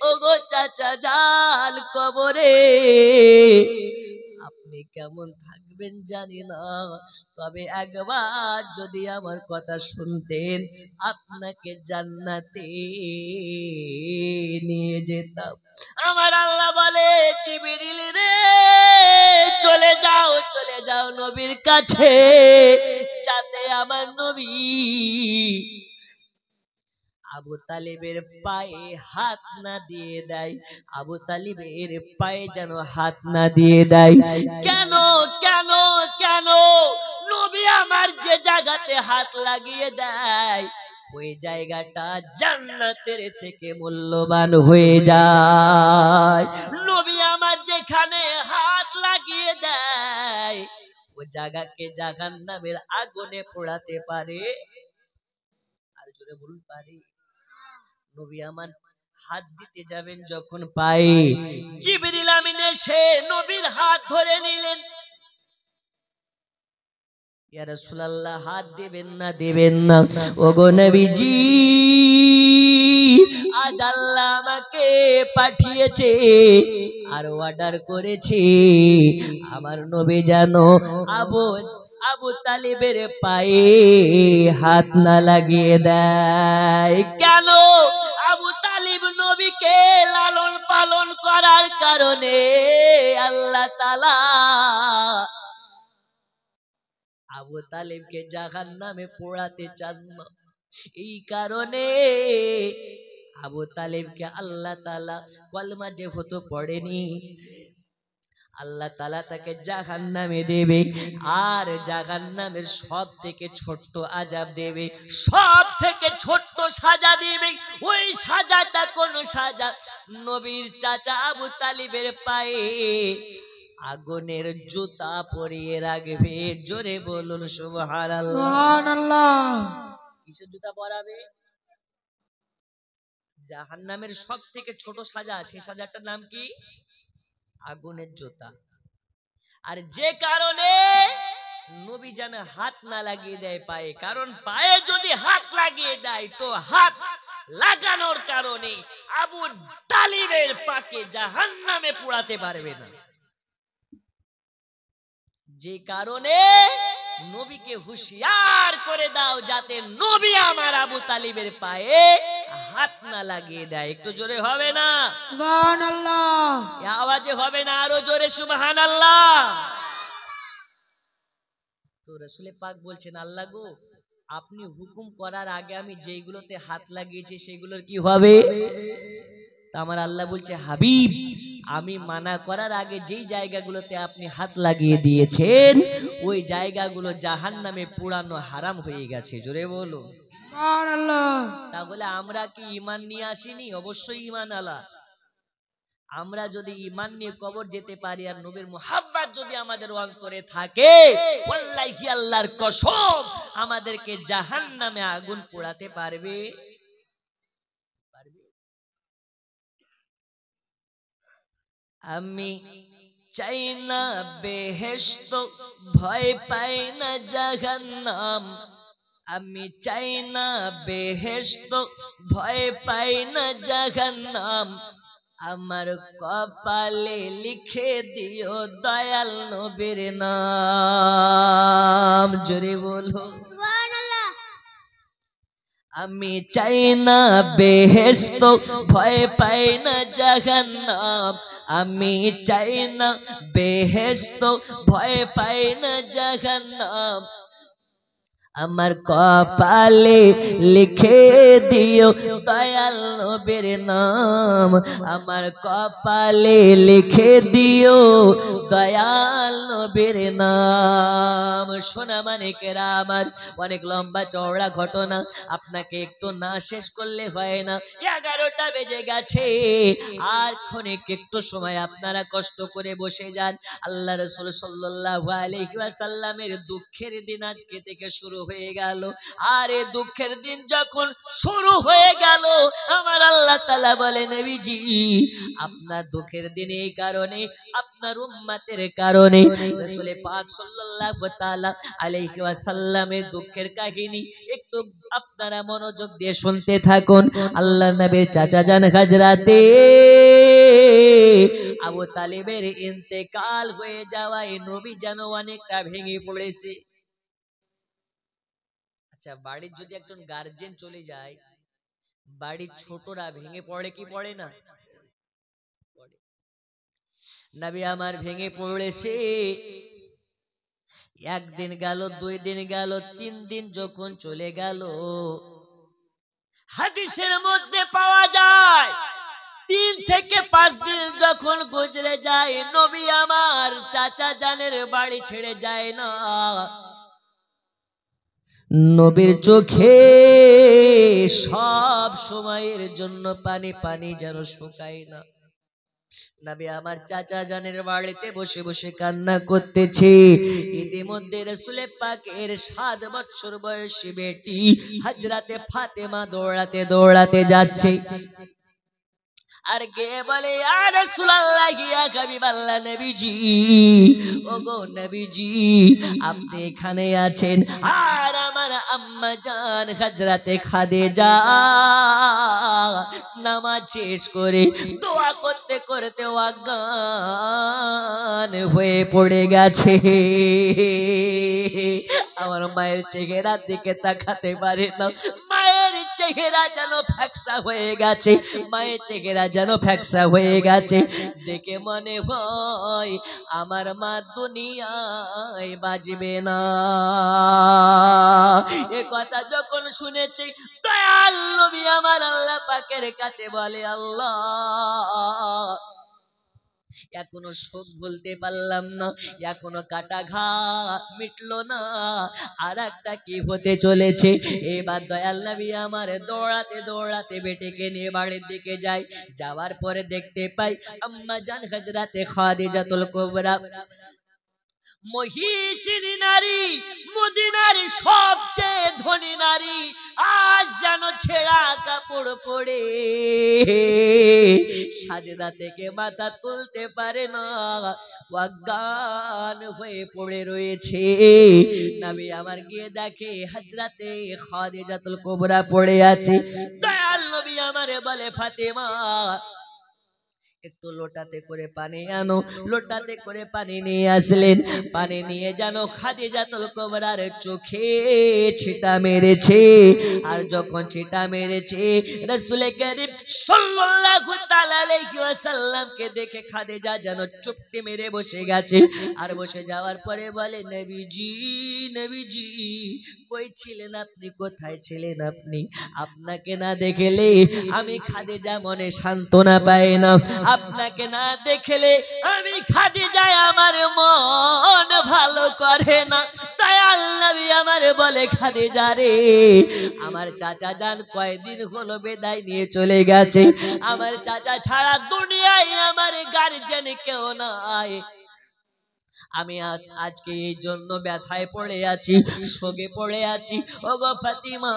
ওগো চাচা জান কবরে আপনি কেমন থাকবেন জানি না, তবে একবার যদি আমার কথা শুনতেন আপনাকে জান্নাতে নিয়ে যেতাম। আমার আল্লাহ বলে জিবরিল রে চলে যাও নবীর কাছে, যাতে আমার নবী আবু তালিবের পায়ে হাত না দিয়ে দেয়, আবু তালিবের পায়ে যেন হাত না দিয়ে দেয়। কেন কেন কেন? নবী আমার যে জায়গাতে হাত লাগিয়ে দেয় ওই জায়গাটা জান্নাতের থেকে মূল্যবান হয়ে যায়। নবী আমার যেখানে হাত লাগিয়ে দেয় ওই জায়গাকে জাহান্নামের আগুনে পোড়াতে পারে। আর জোরে বলুন পারে? নবী আমার হাত দিতে যাবেন যখন পায়ে জিবরিল আমিন এসে নবীর হাত ধরে নিলেন। ইয়া রাসূলুল্লাহ হাত দিবেন না? ওগো নবীজি আজ আল্লাহ আমাকে পাঠিয়েছে আর অর্ডার করেছে আমার নবী যেন আবু তালিবের পায়ে হাত না লাগিয়ে দেয়। কেন? আবু তালিব নবীকে লালন পালন করার কারণে আল্লাহ তাআলা আবু তালিবকে জাহান্নামে পোড়াতে চান না। এই কারণে আবু তালিবকে আল্লাহ তাআলা কলমা যেহেতু পড়েনি আল্লাহ তাআলা তাকে জাহান্নামে দেবে, আর জাহান্নামের সব থেকে ছোট্ট আযাব দেবে, সব থেকে ছোট্ট সাজা দেবে। ওই সাজাটা কোন সাজা? নবীর চাচা আবু তালিবের পায়ে আগুনের জুতা পরিয়ে রাখবে। জোরে বলুন সুবহানাল্লাহ। সুবহানাল্লাহ। কিসের জুতা পরাবে? জাহান্নামের সব থেকে ছোট সাজা, সেই সাজাটার নাম কি? আগুনের জুতা। আর যে কারণে নবী যেন হাত না লাগিয়ে দেয় পায়ে, কারণ পায়ে যদি হাত লাগিয়ে দেয় তো হাত লাগানোর কারণে আবু তালিবের পাকে জাহান্নামে পোড়াতে পারবে না। যে কারণে নবীকে হুঁশিয়ার করে দাও যাতে নবী আমার আবু তালিবের পায়ে হাত না লাগিয়ে দেয়। একটু জোরে হবে না? সুবহানাল্লাহ। আওয়াজে হবে না? আরো জোরে সুবহানাল্লাহ। তো রাসূল পাক বলছেন আল্লাহ গো আপনি হুকুম করার আগে আমি যেইগুলোতে হাত লাগিয়েছি সেগুলোর কি হবে? তা আমার আল্লাহ বলছে হাবিব আমি মানা করার আগে যেই জায়গাগুলোতে আপনি হাত লাগিয়ে দিয়েছেন ওই জায়গাগুলো জাহান্নামে পোড়ানো হারাম হয়ে গেছে। জোরে বলো সুবহানাল্লাহ। তাহলে আমরা কি ঈমান নিয়ে আসিনি? অবশ্যই ঈমান আলা। আমরা যদি ঈমান নিয়ে কবর যেতে পারি আর নবীর মুহাব্বত যদি আমাদের অন্তরে থাকে ওয়াল্লাহি আল্লাহর কসম আমাদেরকে জাহান্নামে আগুন পোড়াতে পারবে? আমি চাই না বেহেশত ভয় পাই না জাহান্নাম, আমি চাই না বেহেশত ভয় পাই না জাহান্নাম, আমার কপালে লিখে দিও দয়াল নবীর নাম। জোরে বলো সুবহানাল্লাহ। আমি চাই না বেহেশত ভয় পাই না জাহান্নাম, আমি চাই না বেহেশত ভয় পাই না জাহান্নাম, আমার কপালে লিখে দিও দয়াল নবীর নাম, আমার কপালে লিখে দিও দয়াল নবীর নাম। সোনা মানিকেরা আমার, অনেক লম্বা চওড়া ঘটনা, আপনাকে একটু না শেষ করলে হয় না। 11টা বেজে গেছে, আর ক্ষণিক একটু সময় আপনারা কষ্ট করে বসে যান। আল্লাহ রাসূল সাল্লাল্লাহু আলাইহি ওয়াসাল্লামের দুঃখের দিন আজকে থেকে শুরু হয়ে গেল। আর এই দুঃখের দিন যখন শুরু হয়ে গেল, আমার আল্লাহ তাআলা বলে, নবীজি আপনার দুঃখের দিন এই কারণে, আপনার উম্মতের কারণে। রাসূল পাক সাল্লাল্লাহু তাআলা আলাইহি ওয়াসাল্লামের দুঃখের কাহিনী একটু আপনারা মনোযোগ দিয়ে শুনতে থাকুন। আল্লাহর নবীর চাচা জান হযরতে আবু তালিবের ইন্তেকাল হয়ে যাওয়ায় নবী যেন অনেকটা ভেঙে পড়েছে। আচ্ছা, বাড়ির যদি একজন গার্জিয়ান চলে যায়, বাড়ির ছোটরা ভেঙে পড়ে কি পড়ে না? নবী আমার ভেঙে পড়েছে। একদিন গেল, 2 দিন গেল, 3 দিন যখন চলে গেল, হাদিসের মধ্যে পাওয়া যায় 3 থেকে 5 দিন যখন গুজরে যায়, নবী আমার চাচা জানের বাড়ি ছেড়ে যায় না। নবীর চোখে সব সময়ের জন্য পানি পানি যেন শুকায় না। নবী আমার চাচা জানের বাড়িতে বসে বসে কান্না করতেছে। ইতিমধ্যে রাসূল পাকের 7 বছর বয়সী বেটি হযরতে ফাতেমা দৌড়াতে দৌড়াতে যাচ্ছে, আর কে বলে, ইয়া রাসূলুল্লাহ, ইয়া হাবিবাল্লাহ, নবীজি, ওগো নবীজি, আপনি এখানে আছেন। আর আমার আম্মা জান হযরতে খাদিজা নামাজ শেষ করে দোয়া করতে করতে অজ্ঞান হয়ে পড়ে গেছে। আমার মায়ের চেহারার দিকে তাকাতে পারে না, মায়ের চেহারা যেন ফ্যাকসা হয়ে গেছে, মায়ের চেহারা যেন ফ্যাকসা হয়ে গেছে। দেখে মনে হয় আমার মা দুনিয়ায় বাঁচবে না। এ কথা যখন শুনেছি, দয়াল নবী আমার আল্লাহ পাকের কাছে বলে, আল্লাহ, এখনো শোক বলতে পারলাম না, এখনো কাটা ঘা মিটলো না, আর একটা কি হতে চলেছে। এবার দয়াল নবী আমার দৌড়াতে দৌড়াতে বেটিকে নিয়ে বাড়ির দিকে যায়। যাওয়ার পরে দেখতে পাই আম্মা জান হযরতে খাদিজাতুল কুবরা, মহিষিনী নারী, মদিনার সবচেয়ে ধনী নারী, আজ যেন ছেঁড়া কাপড় পরে সাজদা থেকে মাথা তুলতে পারে না, অজ্ঞান হয়ে পড়ে রয়েছে। নবী আমার গিয়ে দেখে হযরতে খাদিজাতুল কুবরা পড়ে আছে। দয়াল নবী আমারে বলে, ফাতেমা, একটু লোটাতে করে পানি আনো। লোটাতে করে পানি নিয়ে আসলেন। পানি নিয়ে যেন খাদিজাতুল কুবরার চোখে ছিটা মেরেছে। আর যখন ছিটা মেরেছে, রাসূল করিম সাল্লাল্লাহু তাআলা আলাইহি ওয়াসাল্লামকে দেখে খাদিজা যেন চুপটি মেরে বসে গেছে। আর বসে যাওয়ার পরে বলে, নবীজি, নবীজি, কই ছিলেন আপনি, কোথায় ছিলেন আপনি? আপনাকে না দেখলে আমি খাদিজা মনে সান্ত্বনা পাই না, আপনাকে না দেখলে আমি খাদিজা আমার মন ভালো করে না। দয়াল নবী আমার বলে, খাদিজা রে, আমার চাচা জান কয়দিন হলো বিদায় নিয়ে চলে গেছে। আমার চাচা ছাড়া দুনিয়ায় আমার গার্জিয়ান কেউ নাই। আমি আজকে এই জন্য ব্যথায় পড়ে আছি, শোকে পড়ে আছি। ওগো ফাতিমা,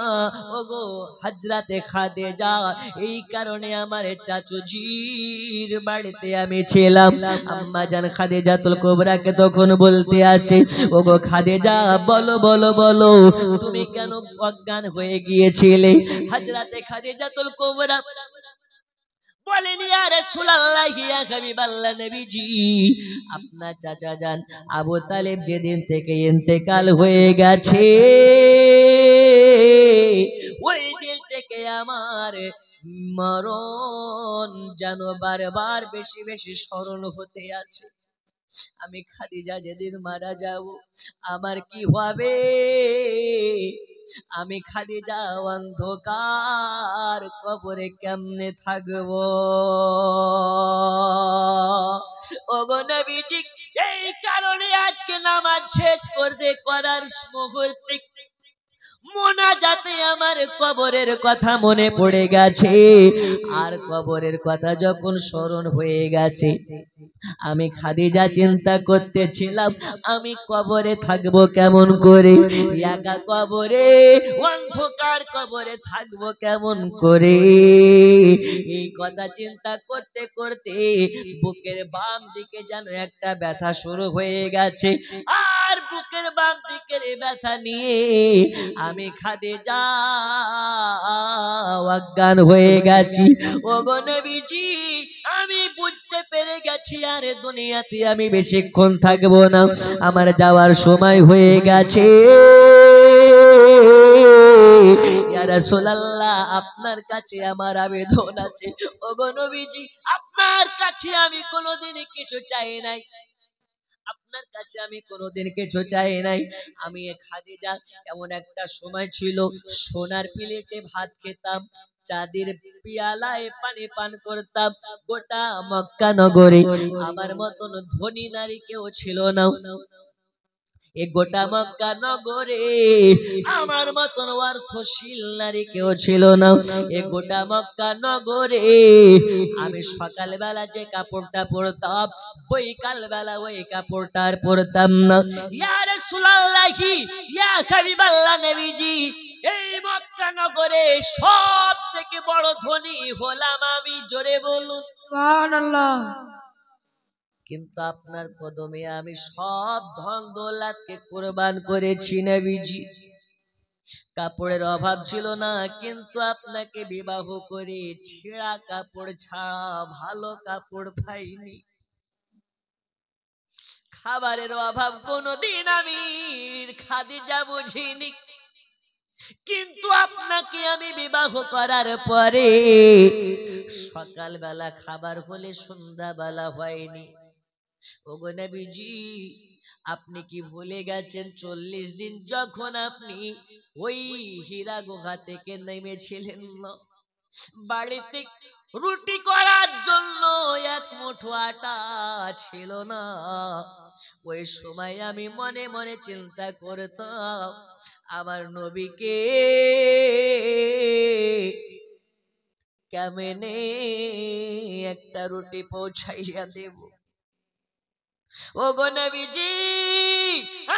ওগো হযরতে খাদিজা, এই কারণে আমার চাচুজির বাড়িতে আমি ছিলাম। আম্মা জান খাদিজাতুল কুবরাকে তখন বলতে আছে, ওগো খাদিজা, বলো বলো বলো, তুমি কেন অজ্ঞান হয়ে গিয়েছিলে? হযরতে খাদিজাতুল কুবরা বলেন, ইয়া রাসূলুল্লাহ, ইয়া হাবিবাল্লাহ, নবীজি, আপনার চাচা জান আবু তালিব যেদিন থেকে ইন্তেকাল হয়ে গেছে, ওই দিন থেকে আমার মরণ যেন বারবার বেশি বেশি স্মরণ হতে আছে। আমি খাদিজা যেদিন মারা যাব আমার কি হবে? আমি খাদিজা অন্ধকার কবরে কেমনে থাকব? ওগো নবীজি, এই কারণে আজকে নামাজ শেষ করার মুহূর্তে মোনাজাতে আমার কবরের কথা মনে পড়ে গেছে। আর কবরের কথা যখন স্মরণ হয়ে গেছে, আমি খাদিজা চিন্তা করতেছিলাম আমি কবরে থাকবো কেমন করে, একা কবরে, অন্ধকার কবরে থাকবো কেমন করে। এই কথা চিন্তা করতে করতে বুকের বাম দিকে যেন একটা ব্যথা শুরু হয়ে গেছে। আর বুকের বাম দিকের ব্যথা নিয়ে আমি খাদিজা অজ্ঞান হয়ে গেছি। ওগো নবীজি, আমি বুঝতে পেরে গেছি আরে দুনিয়াতে আমি বেশিক্ষণ থাকবো না, আমার যাওয়ার সময় হয়ে গেছে। ইয়া রাসূলুল্লাহ, আপনার কাছে আমার আবেদন আছে। ওগো নবীজি, আপনার কাছে আমি কোনোদিন কিছু চাই নাই, আপনার কাছে আমি কোনোদিন কিছু চাই নাই। আমি খাদিজা, এমন একটা সময় ছিল সোনার প্লেটে ভাত খেতাম, চাঁদের পিয়ালায় পানি পান করতাম। গোটা মক্কা নগরে আমার মতন ধনী নারী কেউ ছিল না। এই গোটা মক্কা নগরে আমার মতন অর্থশীল নারী কেউ ছিল না। এই গোটা মক্কা নগরে আমি সকালবেলা যে কাপড়টা পরতাম, বৈকাল বেলা ওই কাপড়টা আর পরতাম না। ইয়া রাসূলুল্লাহি, ইয়া হাবিবাল্লাহ নবীজি, এই মক্কা নগরে সব থেকে বড় ধনী হলাম আমি, জোরে বলুন সুবহানাল্লাহ। কিন্তু আপনার কদমে আমি সব ধন দৌলতকে কুরবান করেছি নবীজি। কাপড়ের অভাব ছিল না, কিন্তু আপনাকে বিবাহ করে ছেঁড়া কাপড় ছাড়া ভালো কাপড় পাইনি। খাবারের অভাব কোনোদিন আমি খাদিজা বুঝিনি, কিন্তু আপনাকে আমি বিবাহ করার পরে সকালবেলা খাবার হলে সন্ধ্যাবেলা হয়নি। ওগো নবীজি, আপনি কি ভুলে গেছেন 40 দিন যখন আপনি ওই হীরা গুহা থেকে নেমেছিলেন না, বাড়িতে রুটি করার জন্য এক মুঠো আটা ছিল না। ওই সময় আমি মনে মনে চিন্তা করতাম আমার নবীকে কেমনে একটা রুটি পৌঁছাইয়া দেব। ওগো নবীজি,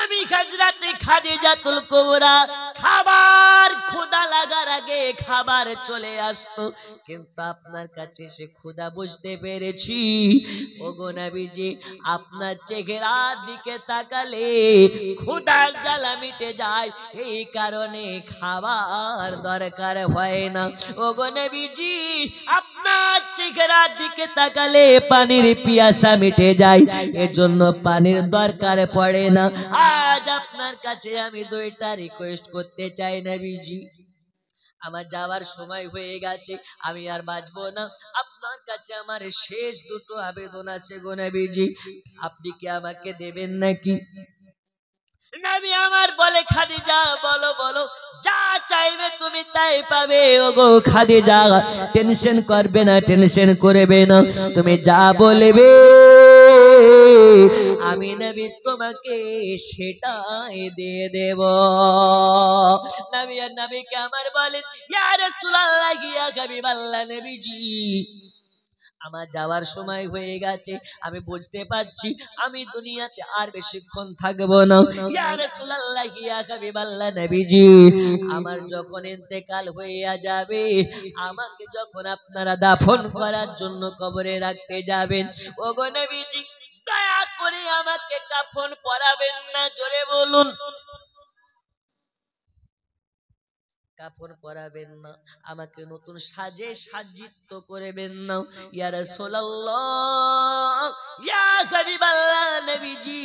আমি হযরতে খাদিজাতুল কুবরা খাবার ক্ষুধা লাগার আগে খাবার চলে আসতো, কিন্তু আপনার কাছে সে ক্ষুধা বুঝতে পেরেছি। ওগো নবীজি, আপনার চেহারার দিকে তাকালে ক্ষুধার জ্বালা মিটে যায়, এই কারণে খাবার দরকার হয় না। ওগো নবীজি, আপনার চেহারার দিকে তাকালে পানির পিয়াসা মিটে যায়, এজন্য পানির দরকার পড়ে না। আজ আপনার কাছে আমি দুইটা রিকোয়েস্ট করতে চাই নবীজি, আমার যাওয়ার সময় হয়ে গেছে, আমি আর বাঁচবো না। আপনার কাছে আমার শেষ দুটো আবেদন আছে গো নবীজি, আপনি কি আমাকে দেবেন নাকি? নবী আমার বলে, খাদিজা বলো বলো, যা চাইবে তুমি তাই পাবে। ওগো খাদিজা, টেনশন করবে না, টেনশন করবে না, তুমি যা বলবে আমি নবী তোমাকে সেটাই দিয়ে দেব। নবী আর নবীকে আমার বলেন, ইয়া রাসূলুল্লাহ, ইয়া হাবিবাল্লাহ নবীজি, আমার যাওয়ার সময় হয়ে গেছে, আমি বুঝতে পারছি আমি দুনিয়াতে আর বেশিক্ষণ থাকবো না। ইয়া রাসূলুল্লাহ, ইয়া হাবিবাল্লাহ নবীজি, আমার যখন ইন্তেকাল হয়ে যাবে, আমাকে যখন আপনারা দাফন করার জন্য কবরে রাখতে যাবেন, ওগো নবীজি, দয়া করে আমাকে কাফন পরাবেন না, জোরে বলুন। কাফন পরাবেন না, আমাকে নতুন সাজে সাজ্জিত করবেন না। ইয়া রাসূলুল্লাহ, ইয়া হাবিবাল্লাহ নবীজি,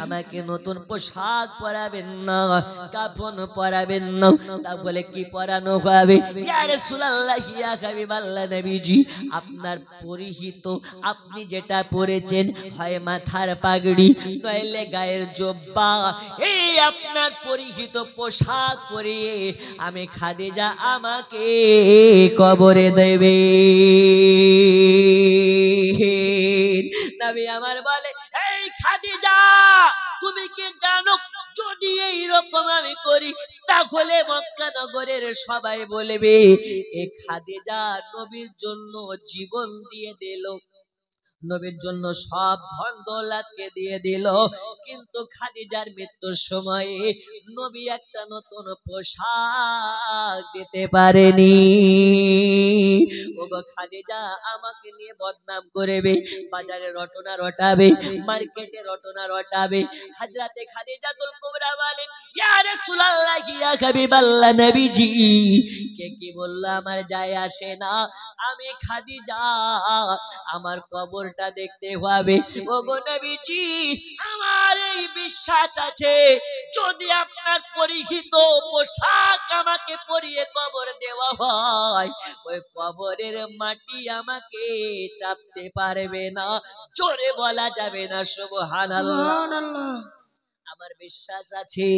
আমাকে নতুন পোশাক পরাবেন না, কাফন পরাবেন না। তা বলে কি পরানো হবে? ইয়া রাসূলুল্লাহ, ইয়া হাবিবাল্লাহ, নবীজি আপনার পরিহিত, আপনি যেটা পরেছেন হয় মাথার পাগড়ি নইলে গায়ের জব্বা, এই আপনার পরিহিত পোশাক পরিয়ে আমি খাদিজা আমাকে কবরে দেবে। নবী আমার বলে, এই খাদিজা তুমি কি জানো যদি এই রকম আমি করি তাহলে মক্কা নগরের সবাই বলবে এ খাদিজা নবীর জন্য জীবন দিয়ে দিল, নবীর জন্য সব ধন দৌলতকে দিয়ে দিল, কিন্তু খাদিজার মৃত্যুর সময়ে নবী একটা নতুন পোশাক দিতে পারেনি। ওগো খাদিজা আমাকে নিয়ে বদনাম করবে, বাজারে রটনা রটাবে, মার্কেটে রটনা রটাবে। হযরতে খাদিজাতুল কুবরা বলেন, ইয়া রাসূলুল্লাহ, ইয়া হাবিবাল্লাহ, নবীজি কে কি বললো আমার যায় আসে না, আমি খাদিজা আমার কবরটা দেখতে হবে। ওগো নবীজি আমার এই বিশ্বাস আছে যদি আপনার পরিহিত পোশাক আমাকে পরিয়ে কবর দেওয়া হয় ওই কবরের মাটি আমাকে চাপতে পারবে না, জোরে বলা যাবে না সুবহানাল্লাহ। আমার বিশ্বাস আছে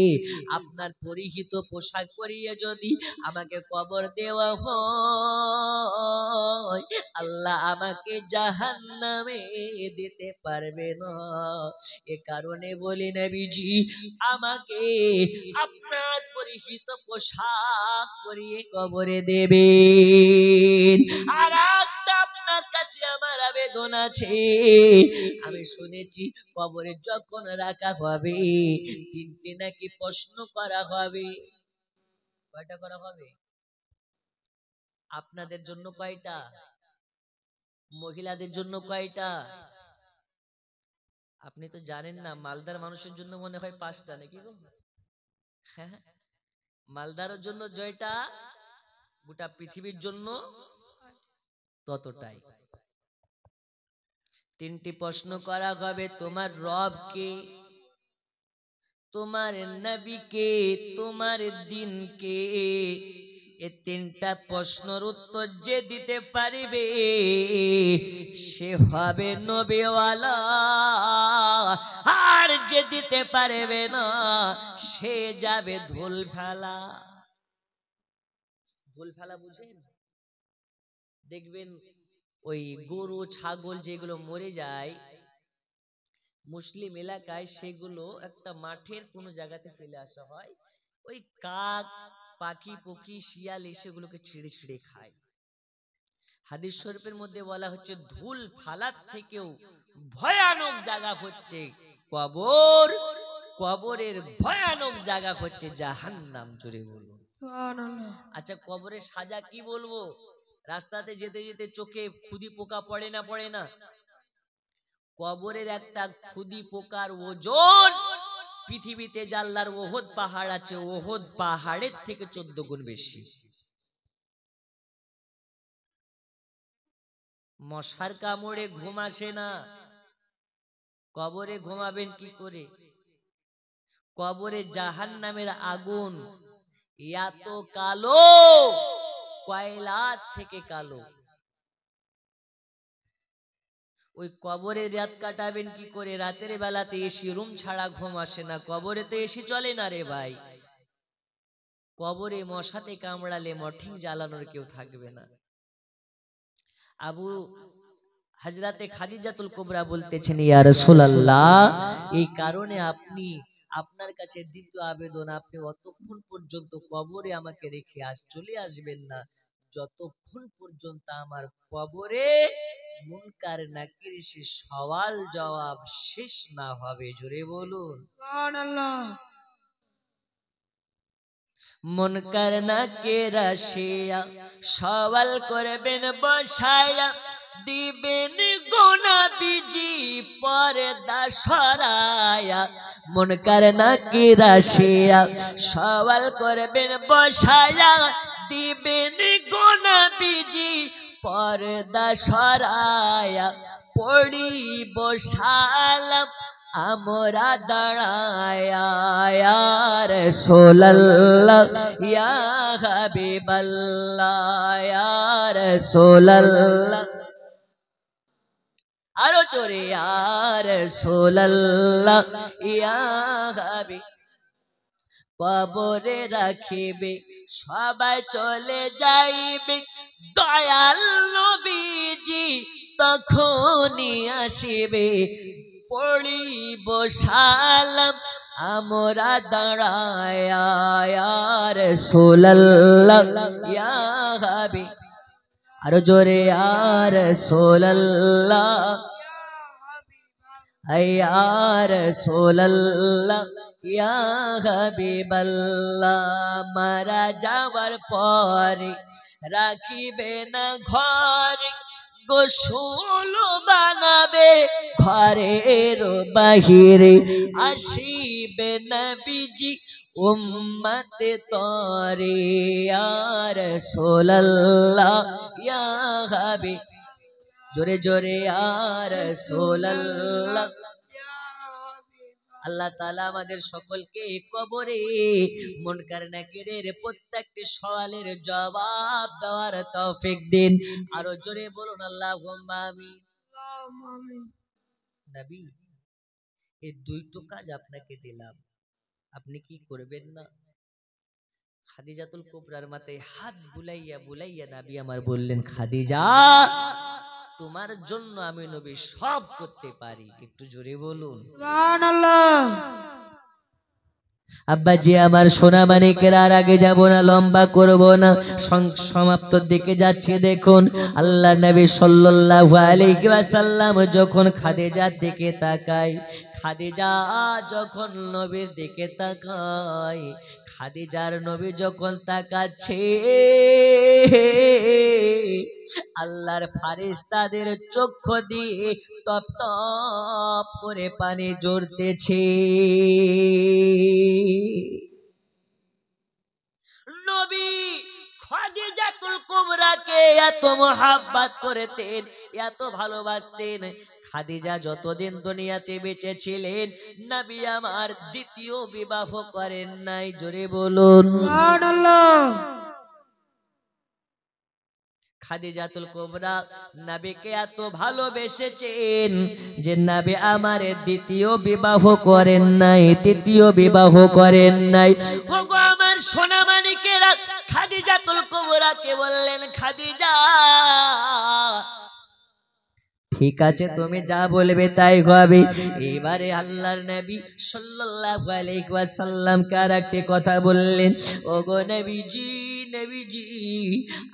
আপনার পরিহিত পোশাক পরিয়ে যদি আমাকে কবর দেওয়া হয় আল্লাহ আমাকে জাহান্নামে দিতে পারবে না। এ কারণে বলি নবীজি আমাকে আপনার পরিহিত পোশাক পরিয়ে কবরে দেবেন। আর একটা আপনার কাছে আমার আবেদন আছে, আমি শুনেছি কবরে যখন রাখা হবে তিনটি নাকি প্রশ্ন করা হবে। কয়টা করা হবে? আপনাদের জন্য কয়টা? মহিলাদের জন্য কয়টা? আপনি তো জানেন না, মালদার মানুষের জন্য মনে হয় 5টা নাকি গো? হ্যাঁ, মালদারের জন্য জয়টা গোটা পৃথিবীর জন্য ততটাই। তিনটি প্রশ্ন করা হবে, তোমার রব কে, তোমার নবী কে, তোমার দিন কে। এই তিনটা প্রশ্নের উত্তর যে দিতে পারবে সে হবে নবীওয়ালা, আর যে দিতে পারবে না সে যাবে ধুল ফেলা। ধুল ফেলা বুঝেন? দেখবেন ওই গরু ছাগল যেগুলো মরে যায় মুসলিম এলাকায়, সেগুলো একটা মাঠের কোনো জায়গাতে ফেলে আসা হয়, ওই কাক পাখি পক্ষী শিয়াল এসেগুলোকে ছিঁড়ে ছিঁড়ে খায়। হাদিস শরীফের মধ্যে বলা হচ্ছে ধুল ফালার থেকেও ভয়ানক জায়গা হচ্ছে কবর, কবরের ভয়ানক জায়গা হচ্ছে জাহান্নাম। জোরে বলুন সুবহানাল্লাহ। আচ্ছা কবরের সাজা কি বলবো? রাস্তাতে যেতে যেতে চোখে খুদি পোকা পড়ে না? পড়ে না? কবরের একটা খুদি পোকার ওজন পৃথিবীতে যে আল্লাহর ওহদ পাহাড় আছে ওহদ পাহাড়ের থেকে 14 গুণ বেশি। মশার কামড়ে ঘুম আসে না, কবরে ঘুমাবেন কি করে? কবরে জাহান্নামের আগুন এত কালো, কয়লা থেকে কালো। ওই কবরে রাত কাটাবেন কি করে? রাতের বেলাতে এসি রুম ছাড়া ঘুম আসে না, কবরে তো এসি চলে না রে ভাই। কবরে মশাতে কামড়ালে মঠিন জ্বালানোর কেউ থাকবে না। আবু হযরতে খাদিজাতুল কুবরা বলতেছেন, ইয়া রাসূলুল্লাহ এই কারণে আপনি, আপনার কাছে দ্বিতীয় আবেদন, আপনি অতক্ষণ পর্যন্ত কবরে আমাকে রেখে চলে আসবেন না যতক্ষণ পর্যন্ত আমার কবরে মুনকার নাকির সে সওয়াল জবাব শেষ না হবে। জোরে বলুন সুবহানাল্লাহ। মুনকার নাকির সে সওয়াল করবেন বসায়া, দিবেন গোনা বিজি পর্দা সরায়া। মুনকার নাকির সে সওয়াল করবেন বসায়া, দিবেন গোনা বিজি পর্দা সরায়া। পড়িব সালাম আমরা দাঁড়ায়া ইয়া রাসূলুল্লাহ ইয়া হাবিবাল্লাহ ইয়া রাসূলুল্লাহ আরো জোরে ইয়া রাসূলুল্লাহ ইয়া হাবিব কবরে রাখিবে সবাই চলে যাইবে দয়াল নবীজি তখনই আসিবে পড়িব সালাম আমরা দাঁড়ায়া ইয়া রাসূলুল্লাহ ইয়া হাবিব আরো জোরে ইয়া রাসূলুল্লাহ ইয়া রাসূলুল্লাহ ইয়া হাবিবাল্লাহ মারা যাওয়ার পরে রাখিবে না ঘরে গোসল বানাবে ঘরের বাহিরে আসিবে নবীজি উম্মতে তরে ইয়া রাসূলুল্লাহ ইয়া হাবিব জোরে জোরে ইয়া রাসূলুল্লাহ আল্লাহ তাআলা আমাদের সকলকে কবরে মুনকার নাকিরের প্রত্যেকটি সওয়ালের জবাব দেওয়ার তৌফিক দিন আরো জোরে বলুন আল্লাহুম্মা আমিন নবী এই দুইটো কাজ আপনাকে দিলাম আপনি কি করবেন না খাদিজাতুল কুবরার মাথায় হাত বুলাইয়া বুলাইয়া নবী আমার বললেন খাদিজা তোমার জন্য আমি নবী সব করতে পারি একটু জোরে বলুন সুবহানাল্লাহ আব্বাজি আমার সোনা মানিকের আর আগে যাব না লম্বা করব না সমাপ্তর দিকে যাচ্ছে দেখুন আল্লাহ নবী সাল্লাল্লাহু আলাইহি ওয়াসাল্লাম যখন খাদিজার দিকে তাকায় খাদিজা যখন নবীর দিকে তাকায় খাদিজার নবী যখন তাকাচ্ছে আল্লাহর ফেরেশতাদের চক্ষু দিয়ে টপ টপ করে পানি ঝরতেছে নবী খাদিজাতুল কুবরাকে এত মোহাব্বত করতেন এত ভালোবাসতেন খাদিজা যতদিন দুনিয়াতে বেঁচে ছিলেন নবী আমার দ্বিতীয় বিবাহ করেন নাই জোরে বলুন সুবহানাল্লাহ খাদিজাতুল কুবরা নবীকে এত ভালোবেসেছেন যে নবী আমার দ্বিতীয় বিবাহ করেন নাই তৃতীয় বিবাহ করেন নাই ওগো আমার সোনা মানিকেরা খাদিজাতুল কুবরাকে বললেন খাদিজা ঠিক আছে তুমি যা বলবে তাই হবে এবারে আল্লাহর নবী সাল্লাল্লাহু আলাইহি ওয়াসাল্লাম কার একটি কথা বললেন ওগো নবীজি নবীজি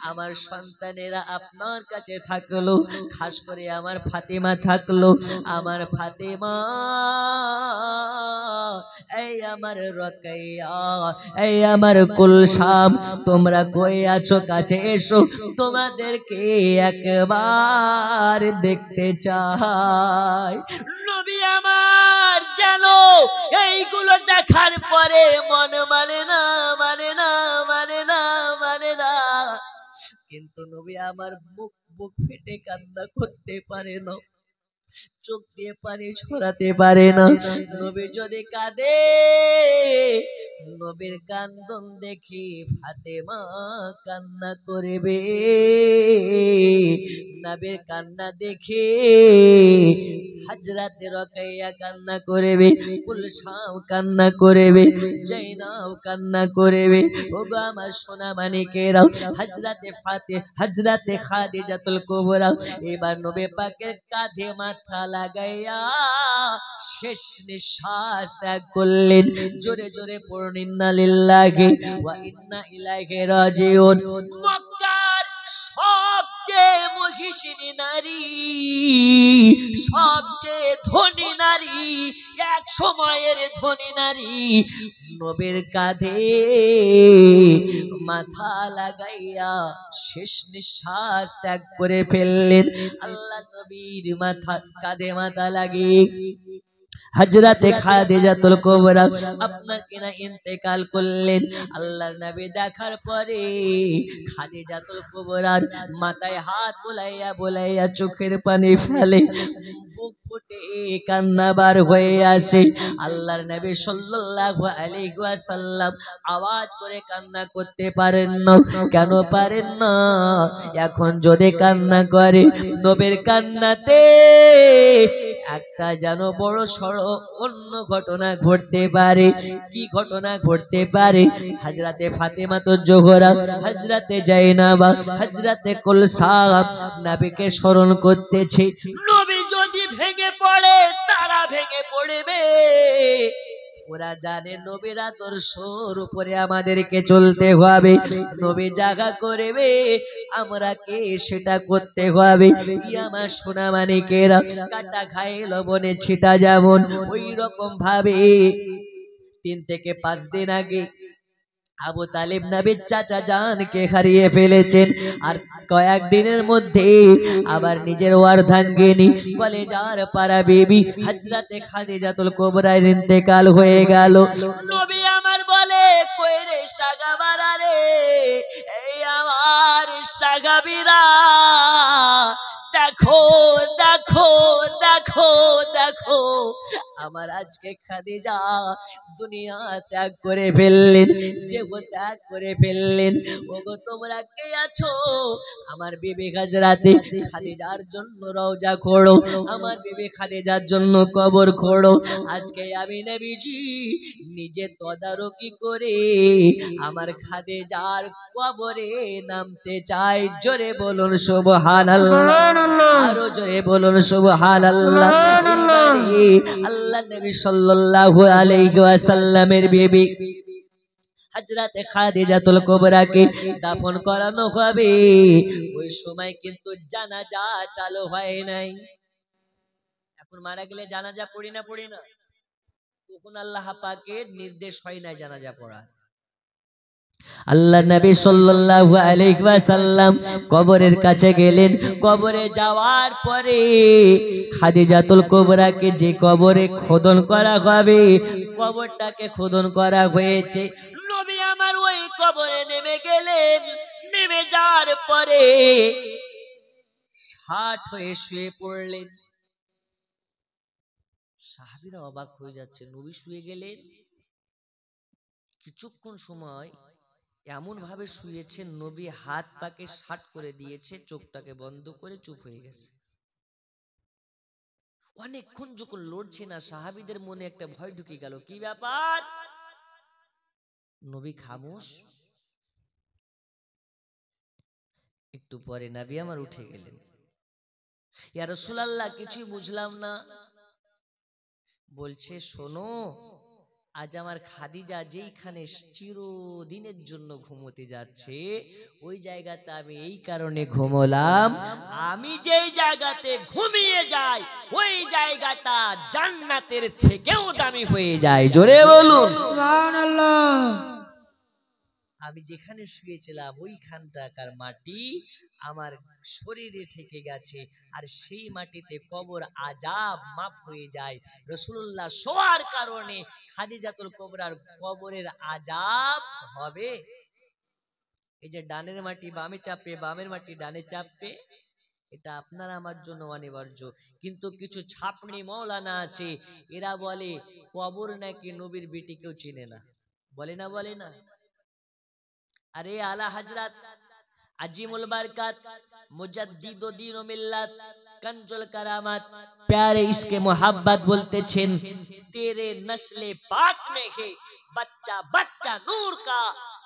আমার সন্তানেরা আপনার কাছে থাকলো খাস করে আমার ফাতেমা থাকলো আমার ফাতেমা এই আমার রকাইয়া এই আমার কুলসাম তোমরা কই আছো কাছে এসো তোমাদেরকে একবার দেখতে চাই নবী আমার জানো এইগুলো দেখার পরে মন মানে না মানে না মানে না মানে না কিন্তু নবী আমার মুখ বুক ফেটে কান্না করতে পারে না চোখ দিয়ে পানি ছড়াতে পারে না নবী যদি কাঁদে নবীর কান্দন দেখি ফাতেমা কান্না করবে নবীর কান্না দেখে হযরতে রকাইয়া কান্না করবে কুলসাম কান্না করবে জাইনাব কান্না করবে ওগো আমার সোনা মানিকেরা হযরতে খাদিজাতুল কুবরা এবার নবী পাকের কাঁধে মাথা লাগাইয়া শেষ নিঃশ্বাস ত্যাগ করলেন জোরে জোরে পড়ুন ইন্না লিল্লাহি ওয়া ইন্না ইলাইহি রাজিউন মক্কার সবচেয়ে মহিষিনী নারী সবচেয়ে ধনী নারী এক সময়ের ধনী নারী নবীর কাঁধে মাথা লাগাইয়া শেষ নিঃশ্বাস ত্যাগ করে ফেললেন আল্লাহ নবীর মাথা কাঁধে মাথা লাগিয়ে হযরতে খাদিজাতুল কুবরা আপনার কিনা ইন্তেকাল করলেন আল্লাহর নবী দেখার পরে খাদিজাতুল কুবরার মাথায় হাত বুলাইয়া বুলাইয়া চোখের পানি ফেলে বুক ফুটে কান্না বার হয়ে আসে। আল্লাহর নবী সাল্লাল্লাহু আলাইহি ওয়াসাল্লাম আওয়াজ করে কান্না করতে পারেন না। কেন পারেন না? এখন যদি কান্না করে নবীর কান্নাতে একটা যেন বড় সড় অন্য ঘটনা ঘটতে পারে। কি ঘটনা ঘটতে পারে? হযরতে ফাতেমা তো জোহরা, হযরতে জাইনাবা, হযরতে কুলসাম নবীকে স্মরণ করতেছে। নবী যদি ভেঙে পড়ে তারা ভেঙে পড়বে। ওরা জানে নবীর আদর্শের উপরে আমাদেরকে চলতে হবে। নবী জাগা করবে, আমরা কে সেটা করতে হবে। আমার সোনা মানিকেরা, কাটা খায় লবণে ছিটা যেমন, ওই রকম ভাবে 3 থেকে 5 দিন আগে আবু তালিব নবীর চাচা জানকে হারিয়ে ফেলেছেন। আর কয়েকদিনের মধ্যে আবার নিজের অর্ধাঙ্গিনী কলেজার পাড়া বিবি হযরতে খাদিজাতুল কুবরার ইন্তেকাল হয়ে গেল। নবী আমার বলে, কই রে সাগাবারা রে, এই আমার সাগাবিরা, দেখো দেখো দেখো দেখো, আমার আজকে খাদিজা দুনিয়া ত্যাগ করে ফেললেন, দেহ ত্যাগ করে ফেললেন। ওগো তোমরা কে আছো? আমার বিবি হযরতে খাদিজার জন্য রওজা খোঁড়ো, আমার বিবি খাদিজার জন্য কবর খোঁড়ো। আজকে আমি নবীজি নিজে তদারকি করে আমার খাদিজার কবরে নামতে চাই। জোরে বলুন সুবহানাল্লাহ, আরো জোরে বলুন সুবহানাল্লাহ। আল্লাহ নবী সাল্লাল্লাহু আলাইহি ওয়াসাল্লামের বিবি হযরতে খাদিজাতুল কুবরাকে দাফন করানো হবে। ওই সময় কিন্তু জানাজা চালু হয় নাই। এখন মারা গেলে জানাজা পড়ি না তখন আল্লাহ পাকের নির্দেশ হয় না জানাজা পড়ার। আল্লাহ নবী সাল্লাল্লাহু আলাইহি ওয়াসাল্লাম কবরের কাছে গেলেন। কবরে যাওয়ার পরে খাদিজাতুল কুবরাকে যে কবরে খোদন করা হবে, কবরটাকে খোদন করা হয়েছে। নবী আমার ওই কবরে নেমে গেলেন। নেমে যাওয়ার পরে 60 হয়ে শুয়ে পড়লেন। সাহাবীরা অবাক হয়ে যাচ্ছে, নবী শুয়ে গেলেন। কিছুক্ষণ সময় এমন ভাবে শুয়েছেন, নবী হাত পাকে 60 করে দিয়েছে, চোখটাকে বন্ধ করে চুপ হয়ে গেছে। অনেকক্ষণ যখন লড়ছে না, সাহাবীদের মনে একটা ভয় ঢুকে গেল, কি ব্যাপার? নবী খামোশ। একটু পরে নবী আমার উঠে গেলেন। ইয়া রাসূলুল্লাহ, কিছুই বুঝলাম না। বলছে, শোনো, আজ আমার খাদিজা যেইখানে চিরদিনের জন্য ঘুমোতে যাচ্ছে, ওই জায়গাতে আমি এই কারণে ঘুমোলাম, আমি যেই জায়গাতে ঘুমিয়ে যাই ওই জায়গাটা জান্নাতের থেকেও দামি হয়ে যায়। জোরে বলুন সুবহানাল্লাহ। আমি যেখানে শুয়েছিলাম ওইখানটাকার মাটি আমার শরীরে ঠেকে গেছে, আর সেই মাটিতে কবর আজাব মাফ হয়ে যায়। রাসূলুল্লাহ শোয়ার কারণে খাদিজাতুল কুবরার কবরের আজাব হবে। এই যে ডানের মাটি বামে চাপে, বামের মাটি ডানে চাপবে, এটা আপনার আমার জন্য অনিবার্য। কিন্তু কিছু ছাপড়ি মাওলানা আছে, এরা বলে কবর নাকি নবীর বেটি কেউ চিনে না। বলে না? अरे आला हजरत अजीमुल बरकत मुजद्दिद दीन व मिल्लत कंजुल करामत प्यारे इसके मोहब्बत बोलते छेन, तेरे नस्ले पाक में है बच्चा बच्चा नूर का,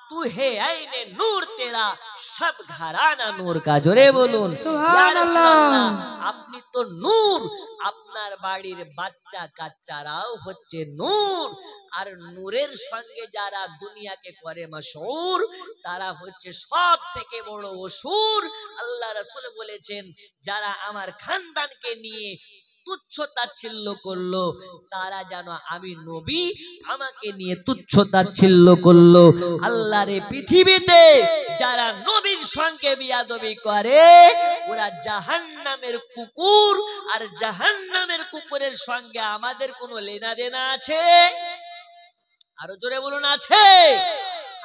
तू है आईने नूर तेरा सब घराना नूर का। जोरे बोलून সুবহানাল্লাহ। আপনি তো নূর, আপনার বাড়ির বাচ্চা কাচ্চারাও হচ্ছে নূর। আর নূরের সঙ্গে যারা দুনিয়াকে করে মশহুর, তারা হচ্ছে সব থেকে বড় অসুর। আল্লাহ রাসূল বলেছেন, যারা আমার খানদানকে নিয়ে তুচ্ছ তাচ্ছিল্য করলো, তারা যেন আমি নবী আমাকে নিয়ে তুচ্ছ তাচ্ছিল্য করলো। আল্লাহর এই পৃথিবীতে যারা নবীর সঙ্গে বিয়াদবি করে, ওরা জাহান্নামের কুকুর। আর জাহান্নামের কুকুরের সঙ্গে আমাদের কোনো লেনা দেনা আছে? আরো জোরে বলুন, আছে?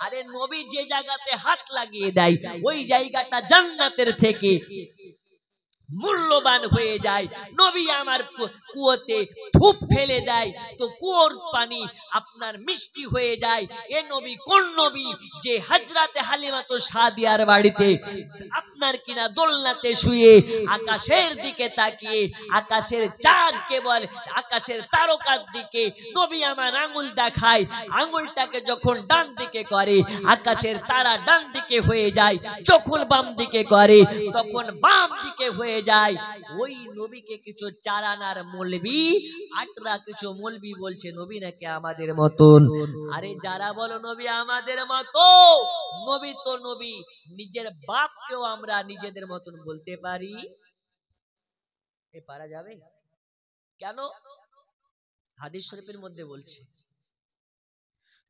আরে নবী যে জায়গাতে হাত লাগিয়ে দেয় ওই জায়গাটা জান্নাতের থেকে মূল্যবান হয়ে যায়। নবী আমার কুয়োতে ধূপ ফেলে দেয় তো কুয়োর পানি আপনার মিষ্টি হয়ে যায়। এ নবী কোন নবী যে হযরতে হালিমাতু সাদিয়ার বাড়িতে আপনার কিনা দোলনাতে শুয়ে আকাশের দিকে তাকিয়ে আকাশের চাঁদ কেবল আকাশের তারকার দিকে নবী আমার আঙ্গুল দেখায়, আঙ্গুলটাকে যখন ডান দিকে করে আকাশের তারা ডান দিকে হয়ে যায়, যখন বাম দিকে করে তখন বাম দিকে হয়ে যায়। ওই নবীকে কিছু চারানার মৌলবি আটরা কিছু মৌলবি বলছে নবী নাকি আমাদের মতন। আরে যারা বলো নবী আমাদের মতো, নবী তো নবী, নিজের বাপকেও আমরা নিজেদের মতন বলতে পারি? এ পারা যাবে? কেন? হাদিস শরীফের মধ্যে বলছে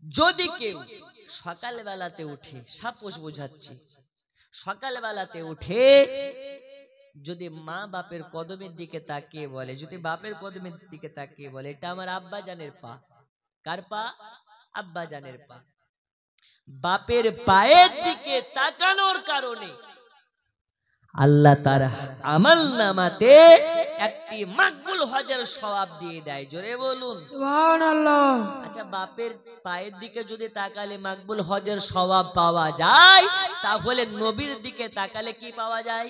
যদি কেউ সকাল বেলাতে উঠে, সাপোজ বোঝাচ্ছি, সকাল বেলাতে উঠে যদি মা বাপের কদমের দিকে তাকিয়ে বলে, যদি বাপের কদমের দিকে তাকিয়ে বলে এটা আমার আব্বা জানের পা। কার পা? আব্বা জানের পা। বাপের পায়ের দিকে তাকানোর কারণে আল্লাহ তার আমল নামাতে একটি মাকবুল হজের সওয়াব দিয়ে দেয়। জোরে বলুন সুবহানাল্লাহ। আচ্ছা, বাপের পায়ের দিকে যদি তাকালে মাকবুল হজের সওয়াব পাওয়া যায়, তাহলে নবীর দিকে তাকালে কি পাওয়া যায়?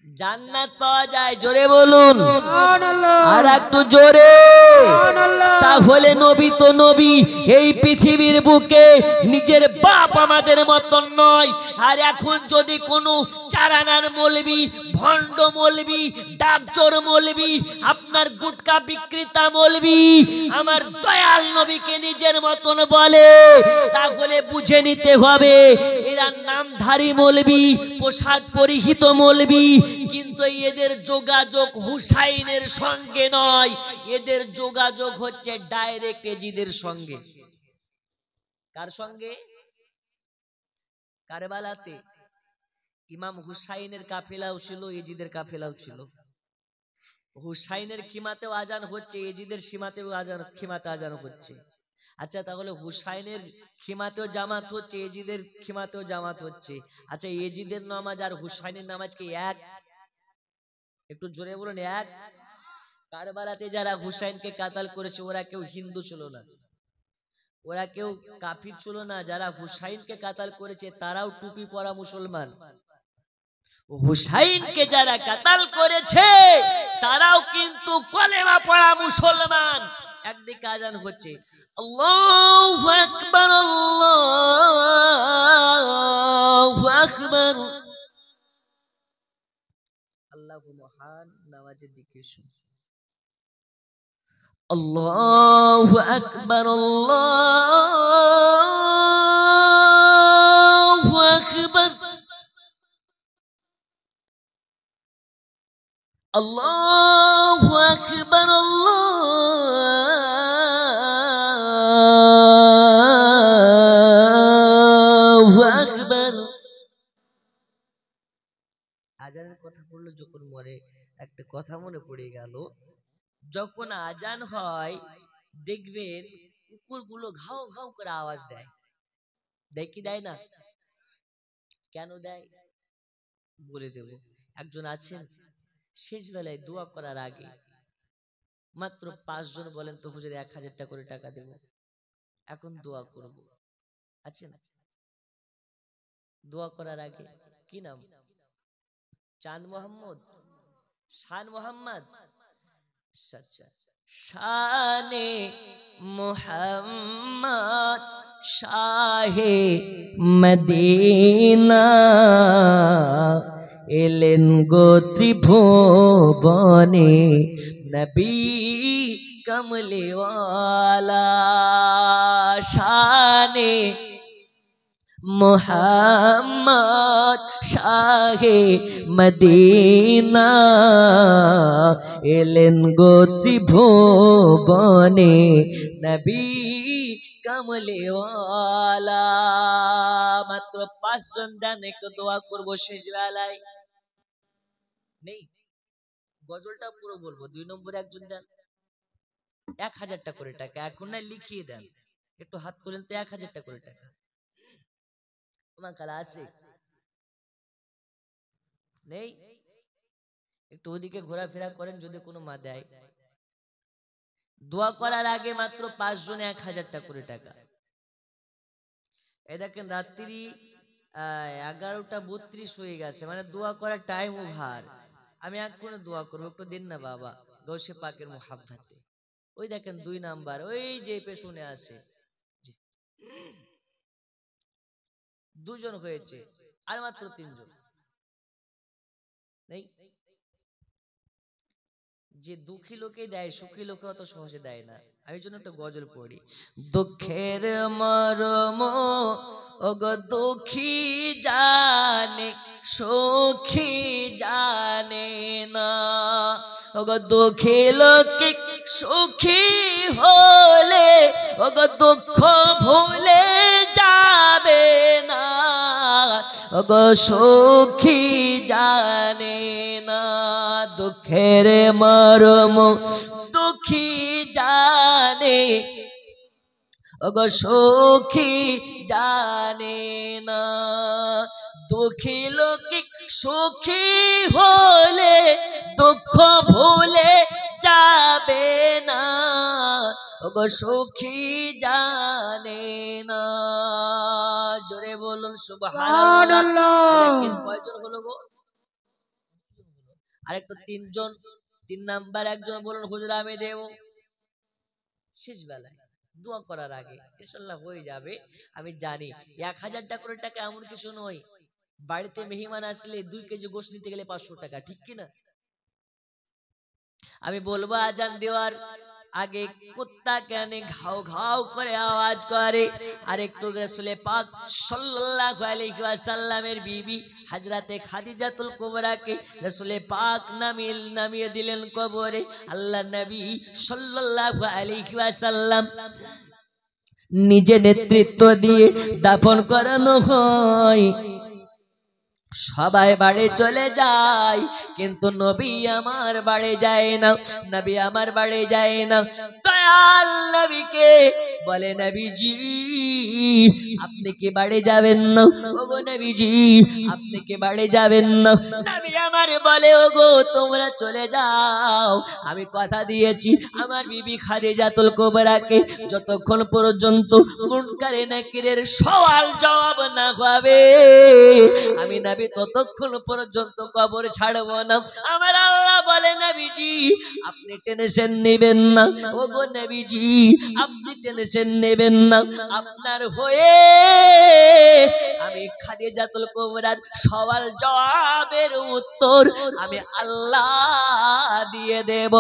জান্নাত পাওয়া যায়। জোরে বলুন সুবহানাল্লাহ। আর একটু জোরে। সুবহানাল্লাহ। তাহলে নবী তো নবী, এই পৃথিবীর বুকে নিজের বাপ আমাদের মতন নয়। আর এখন যদি কোনো চারানার মৌলবি, ভণ্ড মৌলবি, ডাবচোর মৌলবি, আপনার গুটকা বিক্রেতা মৌলবি আমার দয়াল নবীকে নিজের মতন বলে, তাহলে বুঝে নিতে হবে এরা নামধারী মৌলবি, পোশাক পরিহিত মৌলবি, কিন্তু এদের যোগাযোগ হুসাইনের সঙ্গে নয়, এদের যোগাযোগ হচ্ছে ডাইরেক্ট এজিদের সঙ্গে। কার সঙ্গে? কারবালাতে ইমাম হুসাইনের কাফেলাও ছিল, এজিদের কাফেলাও ছিল। হুসাইনের খিমাতেও আজান হচ্ছে, এজিদের সীমাতেও আজান, খিমাতে আজান হচ্ছে। আচ্ছা, তাহলে হুসাইনের খিমাতেও জামাত হচ্ছে, এজিদের খিমাতেও জামাত হচ্ছে। আচ্ছা, এজিদের নামাজ আর হুসাইনের নামাজ কি এক? একটু জোরে বলুন এক। কারবালাতে যারা হুসাইনকে কাতাল করেছে ওরা কেউ হিন্দু ছিল না, ওরা কেউ কাফির ছিল না। যারা হুসাইনকে কাতাল করেছে তারাও টুপি পরা মুসলমান। হুসাইনকে যারা কাতাল করেছে তারাও কিন্তু কলেমা পড়া মুসলমান। একদিকে আজান হচ্ছে, আল্লাহু আকবার, আল্লাহু আকবার, আল্লাহু মহান, নামাজের দিকে শুন, আল্লাহু আকবার, আল্লাহু আকবার, আল্লাহু আকবার, আল্লাহু আকবার। আজানের কথা বললো যখন মনে একটা কথা মনে পড়ে গেল, যখন আজান হয় দেখবেন কুকুরগুলো ঘাউ ঘাউ করে আওয়াজ দেয়, দেয় কি দেয় না? কেন দেয় বলে দেব। একজন আছেন শেষ বেলায় দোয়া করার আগে মাত্র 5 জন বলেন তো হুজুর 1000 টাকা করে টাকা দেব, এখন দোয়া করব। আছেন দোয়া করার আগে? কি নাম? চাঁদ মোহাম্মদ, শান মোহাম্মদ, আচ্ছা, শানে মোহাম্মদ শাহে মদিনা এলেন গো ত্রিভুবনে নবী কমলিওয়ালা। শানে মোহাম্মদ শাহে মদিনা এলেন গো ত্রিভুবনে নবী কমলিওয়ালা। মাত্র 5 জন দেন, একটু দোয়া করব শেষ বেলায়। নেই গজলটা পুরো বলবো। 2 নম্বরে একজন দেন 1000 টাকা করে টাকা, এখন না লিখিয়ে দেন, একটু হাত তোলেন তো। 1000 টাকা করে টাকা তোমার কাছে আছে? নেই? একটু ওদিকে ঘোরাফেরা করেন যদি কোনো মা দেয়। দোয়া করার আগে মাত্র 5 জনে 1000 টাকা করে টাকা। এই দেখেন রাত্রি 11:32 হয়ে গেছে, মানে দোয়া করার টাইম ওভার। আমি এক করে দোয়া করবো, একটু দিন না বাবা গৌসে পাকের মুহাব্বতে। ওই দেখেন 2 নাম্বার ওই যে পেছনে আছে, 2 জন হয়েছে, আর মাত্র 3 জন নেই। যে দুঃখী লোকে দেয়, সুখী লোকে অত সহজে দেয় না। আমি জন্য একটা গজল পড়ি। দুঃখের মরম ওগো দুঃখী জানে, সুখী জানে না। ওগো দুঃখী লোকে সুখী হলে ওগো দুঃখ ভুলে যাবে না। ওগো সুখী জানে না, দুঃখের মরম দুঃখী জানে, ওগো সুখী জানে না। দুঃখী লোকে সুখী হলে দুঃখ ভুলে যাবে না। ওগো সুখী জানে না। জোরে বলুন সুবহানাল্লাহ। কয়জন হলো গো? আরেকটু 3 জন। 3 নাম্বার একজন বলুন হুজুর আমি দেব। শেষ বেলায় দোয়া করার আগে ইনশাআল্লাহ হয়ে যাবে। আমি জানি 1000 টাকা করে টাকা এমন কিছু নয়। বাড়িতে মেহমান আসলে 2 কেজি গোশত নিতে গেলে 500 টাকা, ঠিক কি না? আমি বলবো আজান দেওয়ার আগে কুত্তা কেন ঘাও ঘাও করে আওয়াজ করে, আর একটু রাসূলে পাক সাল্লাল্লাহু আলাইহি ওয়াসাল্লামের বিবি হযরতে খাদিজাতুল কুবরাকে রাসূলে পাক নামিয়ে দিলেন কবরে। আল্লাহ নবী সাল্লাল্লাহু আলাইহি ওয়াসাল্লাম নিজে নেতৃত্ব দিয়ে দাফন করানো হয়। সবাই বাড়ি চলে যায়, কিন্তু নবী আমার বাড়ি যায় না। নবী আমার বাড়ি যায় না। দয়াল নবীকে বলে নবীজি আপনি কি বাড়ি যাবেন না? ওগো নবীজি আপনি কি বাড়ি যাবেন না? নবী আমার বলে ওগো তোমরা চলে যাও, আমি কথা দিয়েছি আমার বিবি খাদিজাতুল কুবরাকে যতক্ষণ পর্যন্ত মুনকারে নাকিরের সওয়াল জবাব না হবে আমি নবী ততক্ষণ পর্যন্ত কবর ছাড়ব না। আমার আল্লাহ বলে নবীজি আপনি টেনশন নেবেন না। ওগো নবীজি আপনি টেনশন নেবেন না, আপনার হয়ে আমি খাদিজাতুল কুবরার সওয়াল জবাবের উত্তর আমি আল্লাহ দিয়ে দেব।